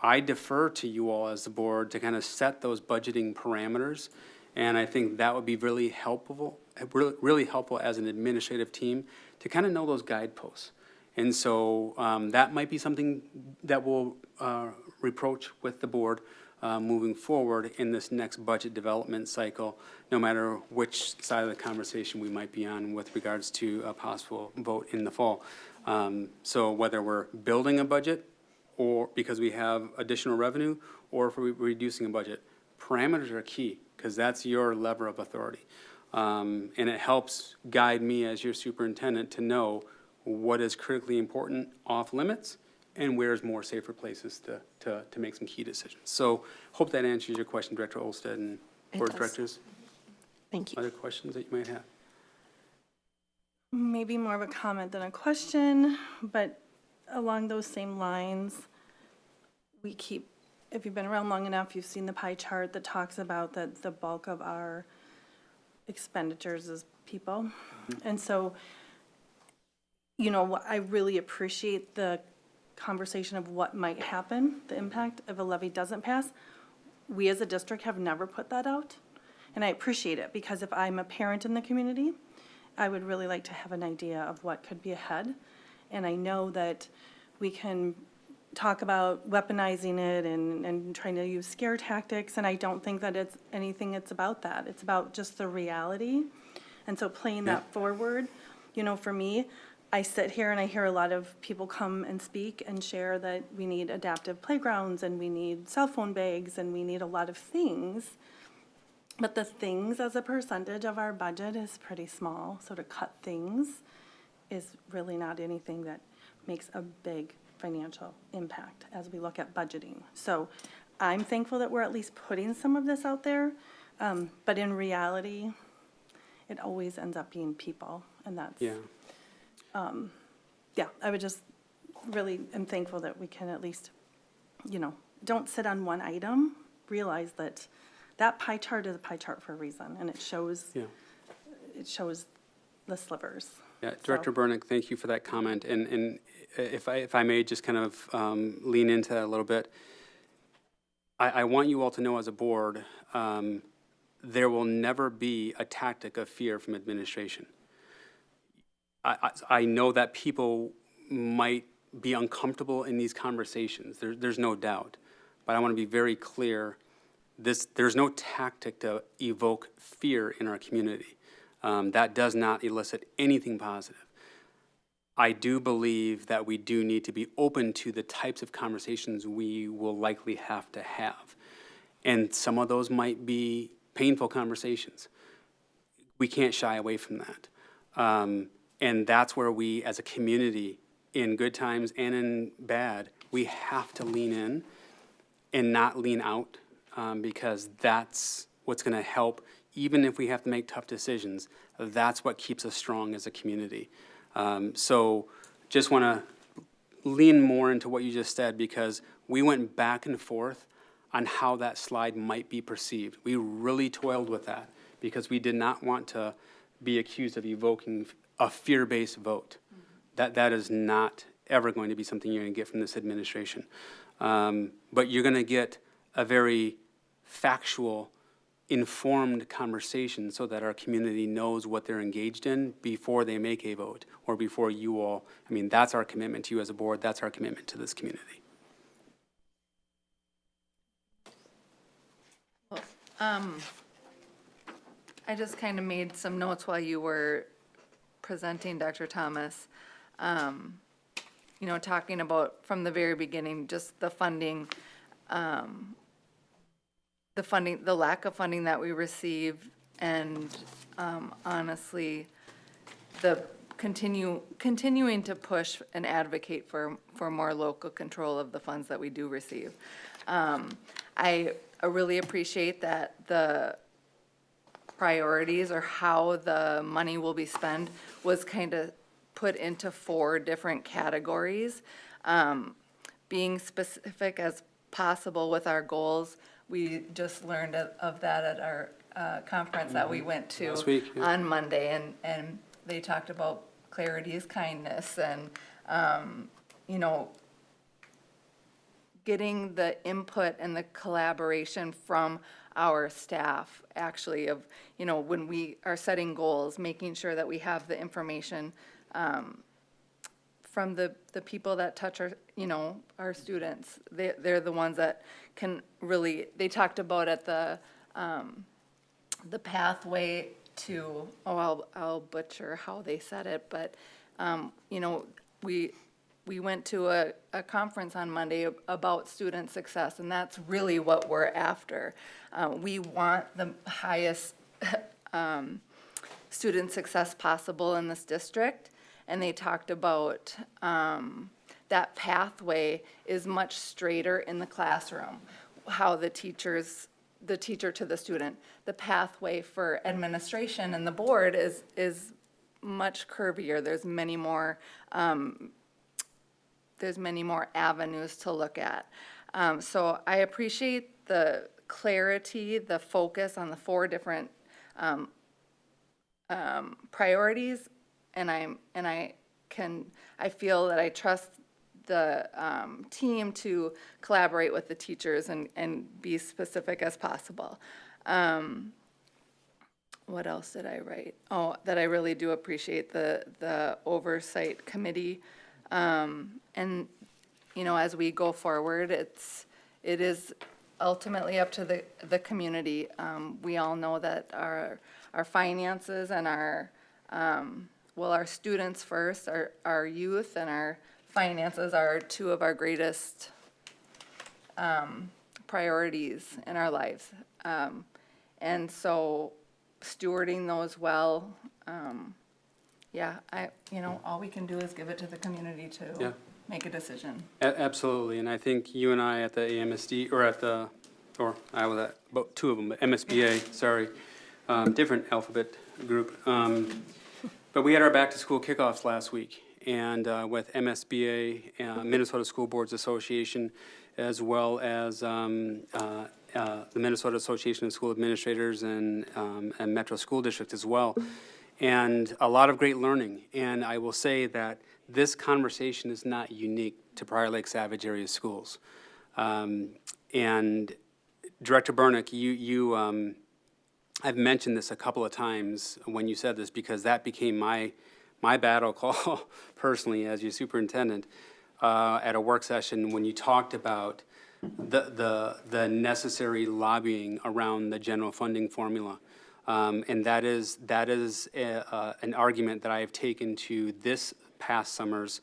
I defer to you all as the board to kind of set those budgeting parameters. And I think that would be really helpful as an administrative team to kind of know those guideposts. And so that might be something that we'll reproach with the board moving forward in this next budget development cycle, no matter which side of the conversation we might be on with regards to a possible vote in the fall. So whether we're building a budget or because we have additional revenue, or if we're reducing a budget, parameters are key because that's your lever of authority. And it helps guide me as your superintendent to know what is critically important off limits and where's more safer places to make some key decisions. So hope that answers your question, Director Olsted and board directors. Thank you. Other questions that you might have? Maybe more of a comment than a question, but along those same lines, if you've been around long enough, you've seen the pie chart that talks about that the bulk of our expenditures is people. And so, I really appreciate the conversation of what might happen, the impact if a levy doesn't pass. We as a district have never put that out, and I appreciate it because if I'm a parent in the community, I would really like to have an idea of what could be ahead. And I know that we can talk about weaponizing it and trying to use scare tactics, and I don't think that it's about that. It's about just the reality. And so playing that forward, for me, I sit here and I hear a lot of people come and speak and share that we need adaptive playgrounds and we need cell phone bags and we need a lot of things. But the things as a percentage of our budget is pretty small. So to cut things is really not anything that makes a big financial impact as we look at budgeting. So I'm thankful that we're at least putting some of this out there. But in reality, it always ends up being people. And that's, I would just really am thankful that we can at least, don't sit on one item, realize that that pie chart is a pie chart for a reason, and it shows the slivers. Yeah, Director Burnick, thank you for that comment. And if I may just kind of lean into that a little bit, I want you all to know as a board, there will never be a tactic of fear from administration. I know that people might be uncomfortable in these conversations. There's no doubt. But I want to be very clear, there's no tactic to evoke fear in our community. That does not elicit anything positive. I do believe that we do need to be open to the types of conversations we will likely have to have. And some of those might be painful conversations. We can't shy away from that. And that's where we, as a community, in good times and in bad, we have to lean in and not lean out, because that's what's going to help. Even if we have to make tough decisions, that's what keeps us strong as a community. So just want to lean more into what you just said, because we went back and forth on how that slide might be perceived. We really toiled with that because we did not want to be accused of evoking a fear-based vote. That is not ever going to be something you're going to get from this administration. But you're going to get a very factual, informed conversation so that our community knows what they're engaged in before they make a vote or before you all. I mean, that's our commitment to you as a board. That's our commitment to this community. I just kind of made some notes while you were presenting, Dr. Thomas. Talking about from the very beginning, just the funding, the lack of funding that we received, and honestly, the continuing to push and advocate for more local control of the funds that we do receive. I really appreciate that the priorities or how the money will be spent was kind of put into 4 different categories. Being specific as possible with our goals. We just learned of that at our conference that we went to Last week, yeah. on Monday, and they talked about clarity is kindness, and you know, getting the input and the collaboration from our staff, actually, of, you know, when we are setting goals, making sure that we have the information from the people that touch our, you know, our students. They're the ones that can really, they talked about at the pathway to, I'll butcher how they said it, but, you know, we went to a conference on Monday about student success, and that's really what we're after. We want the highest student success possible in this district, and they talked about that pathway is much straighter in the classroom, how the teacher to the student. The pathway for administration and the board is much curvier. There's many more avenues to look at. So I appreciate the clarity, the focus on the 4 different priorities, and I feel that I trust the team to collaborate with the teachers and be specific as possible. What else did I write? Oh, that I really do appreciate the oversight committee. And, you know, as we go forward, it is ultimately up to the community. We all know that our finances and our students first, our youth and our finances are 2 of our greatest priorities in our lives. And so stewarding those well, yeah, all we can do is give it to the community to make a decision. Absolutely, and I think you and I at the AMSD, I was at about 2 of them, but MSBA, sorry, different alphabet group. But we had our back-to-school kickoffs last week, and with MSBA, Minnesota School Boards Association, as well as the Minnesota Association of School Administrators and Metro School District as well. And a lot of great learning. And I will say that this conversation is not unique to Prior Lake Savage area schools. And Director Burnick, I've mentioned this a couple of times when you said this, because that became my battle call personally as your superintendent at a work session when you talked about the necessary lobbying around the general funding formula. And that is an argument that I have taken to this past summer's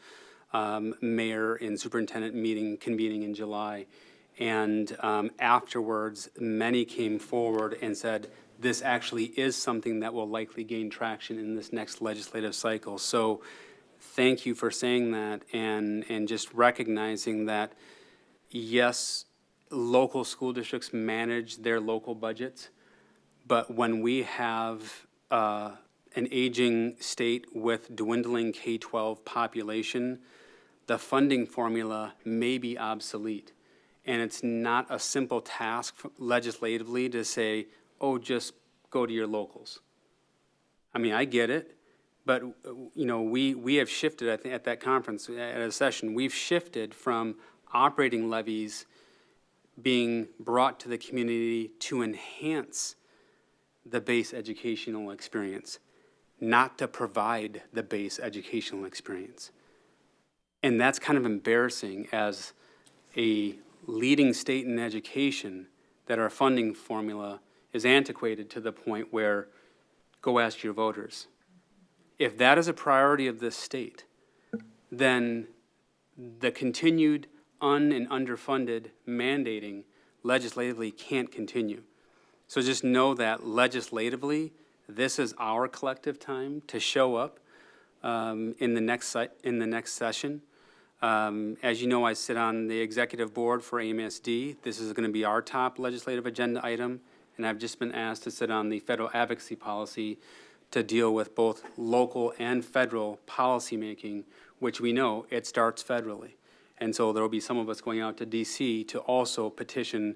mayor and superintendent convening in July. And afterwards, many came forward and said, this actually is something that will likely gain traction in this next legislative cycle. So thank you for saying that and just recognizing that, yes, local school districts manage their local budgets, but when we have an aging state with dwindling K-12 population, the funding formula may be obsolete. And it's not a simple task legislatively to say, oh, just go to your locals. I mean, I get it, but you know, we have shifted, I think, at that conference, at a session, we've shifted from operating levies being brought to the community to enhance the base educational experience, not to provide the base educational experience. And that's kind of embarrassing as a leading state in education, that our funding formula is antiquated to the point where, go ask your voters. If that is a priority of this state, then the continued and underfunded mandating legislatively can't continue. So just know that legislatively, this is our collective time to show up in the next session. As you know, I sit on the executive board for AMSD. This is going to be our top legislative agenda item, and I've just been asked to sit on the federal advocacy policy to deal with both local and federal policymaking, which we know it starts federally. And so there will be some of us going out to DC to also petition,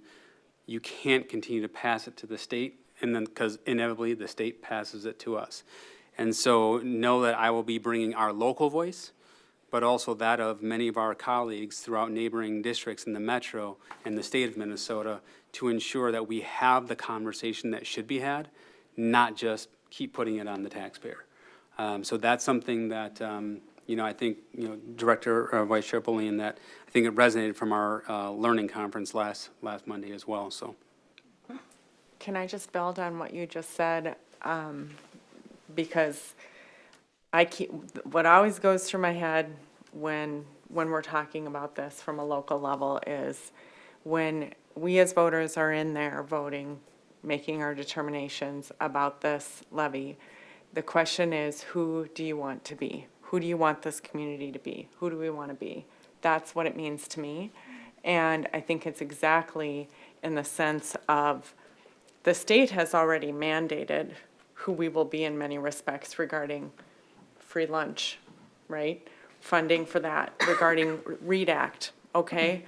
you can't continue to pass it to the state, and then, because inevitably the state passes it to us. And so know that I will be bringing our local voice, but also that of many of our colleagues throughout neighboring districts in the metro and the state of Minnesota to ensure that we have the conversation that should be had, not just keep putting it on the taxpayer. So that's something that, I think, Director or Vice Chair Bullion, that I think it resonated from our learning conference last Monday as well, so. Can I just build on what you just said? Because what always goes through my head when we're talking about this from a local level is when we as voters are in there voting, making our determinations about this levy, the question is, who do you want to be? Who do you want this community to be? Who do we want to be? That's what it means to me. And I think it's exactly in the sense of the state has already mandated who we will be in many respects regarding free lunch, right? Funding for that, regarding READ Act, okay?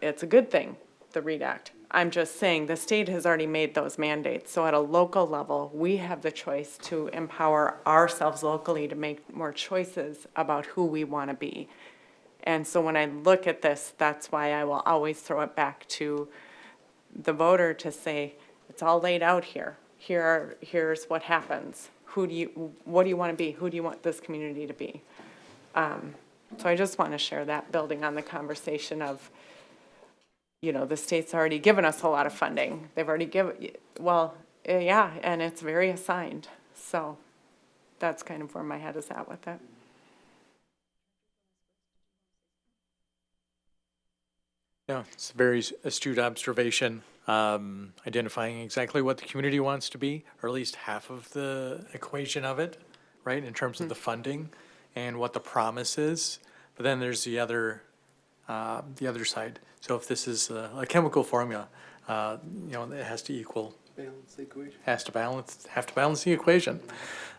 It's a good thing, the READ Act. I'm just saying the state has already made those mandates. So at a local level, we have the choice to empower ourselves locally to make more choices about who we want to be. And so when I look at this, that's why I will always throw it back to the voter to say, it's all laid out here. Here's what happens. What do you want to be? Who do you want this community to be? So I just want to share that, building on the conversation of, the state's already given us a lot of funding. They've already yeah, and it's very assigned. So that's kind of where my head is at with it. Yeah, it's a very astute observation, identifying exactly what the community wants to be, or at least half of the equation of it, right, in terms of the funding and what the promise is. But then there's the other side. So if this is a chemical formula, it has to equal. Balance the equation. Have to balance the equation.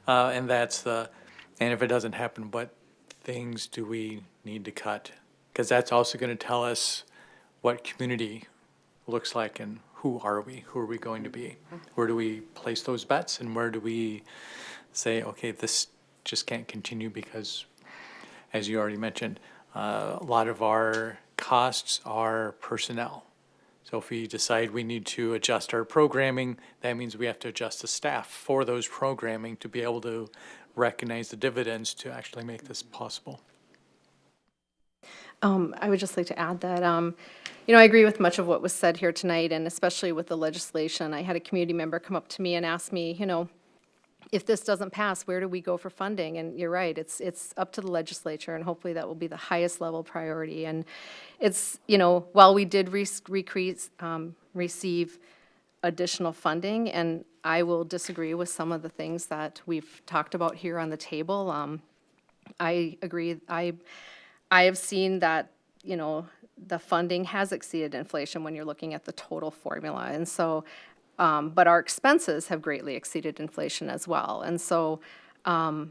And if it doesn't happen, what things do we need to cut? Because that's also going to tell us what community looks like and who are we going to be? Where do we place those bets, and where do we say, okay, this just can't continue because, as you already mentioned, a lot of our costs are personnel. So if we decide we need to adjust our programming, that means we have to adjust the staff for those programming to be able to recognize the dividends to actually make this possible. I would just like to add that, I agree with much of what was said here tonight, and especially with the legislation. I had a community member come up to me and ask me, if this doesn't pass, where do we go for funding? And you're right, it's up to the legislature, and hopefully that will be the highest level priority. And it's, while we did receive additional funding, and I will disagree with some of the things that we've talked about here on the table, I agree. I have seen that, the funding has exceeded inflation when you're looking at the total formula. And so, but our expenses have greatly exceeded inflation as well. And so, my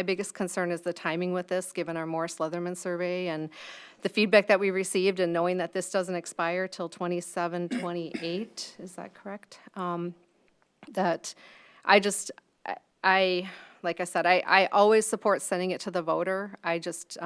biggest concern is the timing with this, given our Morris-Leatherman survey and the feedback that we received, and knowing that this doesn't expire till 27, 28, is that correct? That like I said, I always support sending it to the voter. I just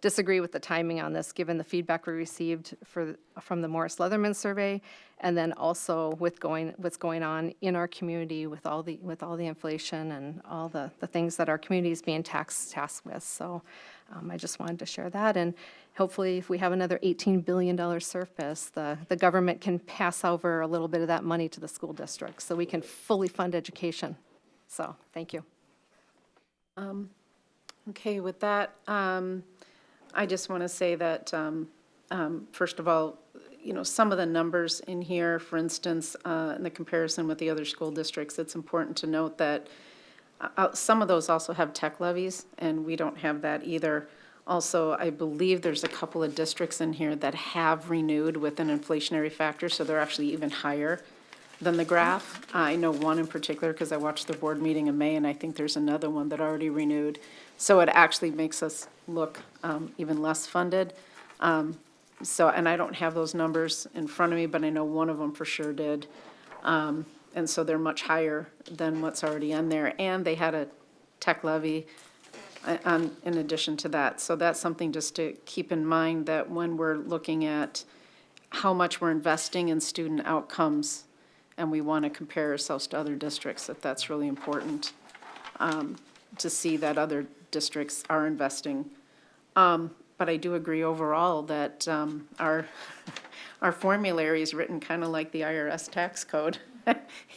disagree with the timing on this, given the feedback we received from the Morris-Leatherman survey, and then also with what's going on in our community with all the inflation and all the things that our community is being tasked with. So I just wanted to share that, and hopefully if we have another $18 billion surplus, the government can pass over a little bit of that money to the school districts so we can fully fund education. So thank you. Okay, with that, I just want to say that, first of all, some of the numbers in here, for instance, in the comparison with the other school districts, it's important to note that some of those also have tech levies, and we don't have that either. Also, I believe there's a couple of districts in here that have renewed with an inflationary factor, so they're actually even higher than the graph. I know one in particular because I watched the board meeting in May, and I think there's another one that already renewed. So it actually makes us look even less funded. And I don't have those numbers in front of me, but I know one of them for sure did. And so they're much higher than what's already in there. And they had a tech levy in addition to that. So that's something just to keep in mind, that when we're looking at how much we're investing in student outcomes, and we want to compare ourselves to other districts, that's really important to see that other districts are investing. But I do agree overall that our formulary is written kind of like the IRS tax code.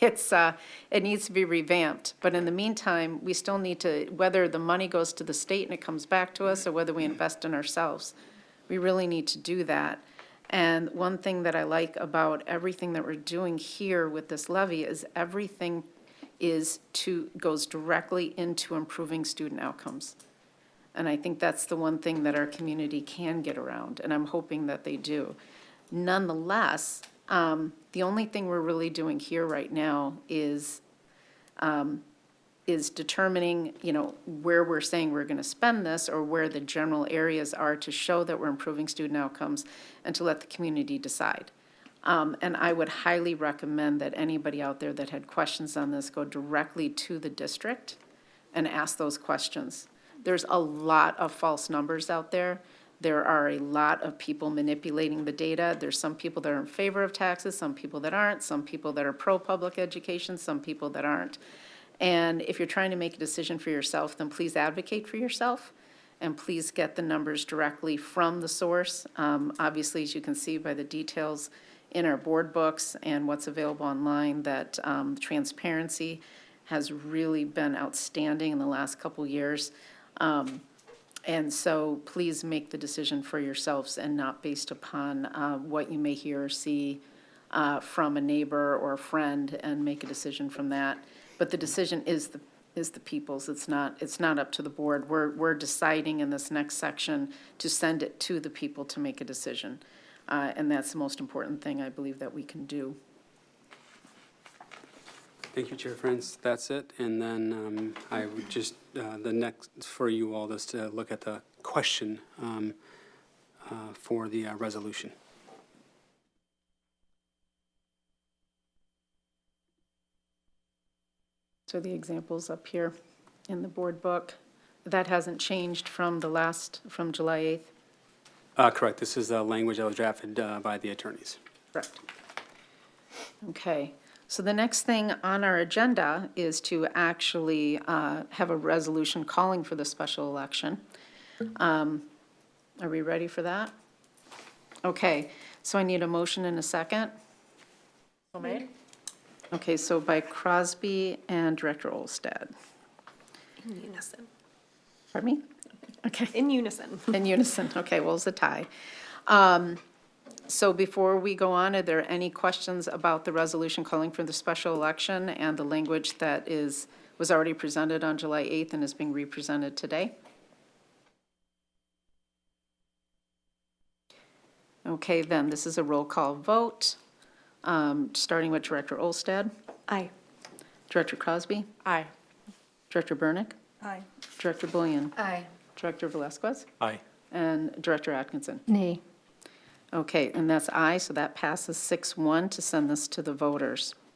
It needs to be revamped, but in the meantime, we still need to, whether the money goes to the state and it comes back to us, or whether we invest in ourselves, we really need to do that. And one thing that I like about everything that we're doing here with this levy is everything goes directly into improving student outcomes. And I think that's the one thing that our community can get around, and I'm hoping that they do. Nonetheless, the only thing we're really doing here right now is determining, where we're saying we're going to spend this, or where the general areas are to show that we're improving student outcomes, and to let the community decide. And I would highly recommend that anybody out there that had questions on this go directly to the district and ask those questions. There's a lot of false numbers out there. There are a lot of people manipulating the data. There's some people that are in favor of taxes, some people that aren't, some people that are pro-public education, some people that aren't. And if you're trying to make a decision for yourself, then please advocate for yourself, and please get the numbers directly from the source. Obviously, as you can see by the details in our board books and what's available online, that transparency has really been outstanding in the last couple years. And so please make the decision for yourselves, and not based upon what you may hear or see from a neighbor or a friend, and make a decision from that. But the decision is the people's. It's not up to the board. We're deciding in this next section to send it to the people to make a decision. And that's the most important thing I believe that we can do. Thank you, Chair Friends. That's it. And then I would just, the next for you all is to look at the question for the resolution. So the examples up here in the board book, that hasn't changed from from July 8th? Correct. This is the language that was drafted by the attorneys. Correct. Okay. So the next thing on our agenda is to actually have a resolution calling for the special election. Are we ready for that? Okay, so I need a motion and a second. So made? Okay, so by Crosby and Director Olstad. In unison. Pardon me? Okay. In unison. In unison, okay, well, it's a tie. So before we go on, are there any questions about the resolution calling for the special election and the language that was already presented on July 8th and is being represented today? Okay, then, this is a roll call vote, starting with Director Olstad. Aye. Director Crosby. Aye. Director Burnick. Aye. Director Bullion. Aye. Director Velazquez. Aye. And Director Atkinson. Nay. Okay, and that's aye, so that passes 6-1 to send this to the voters.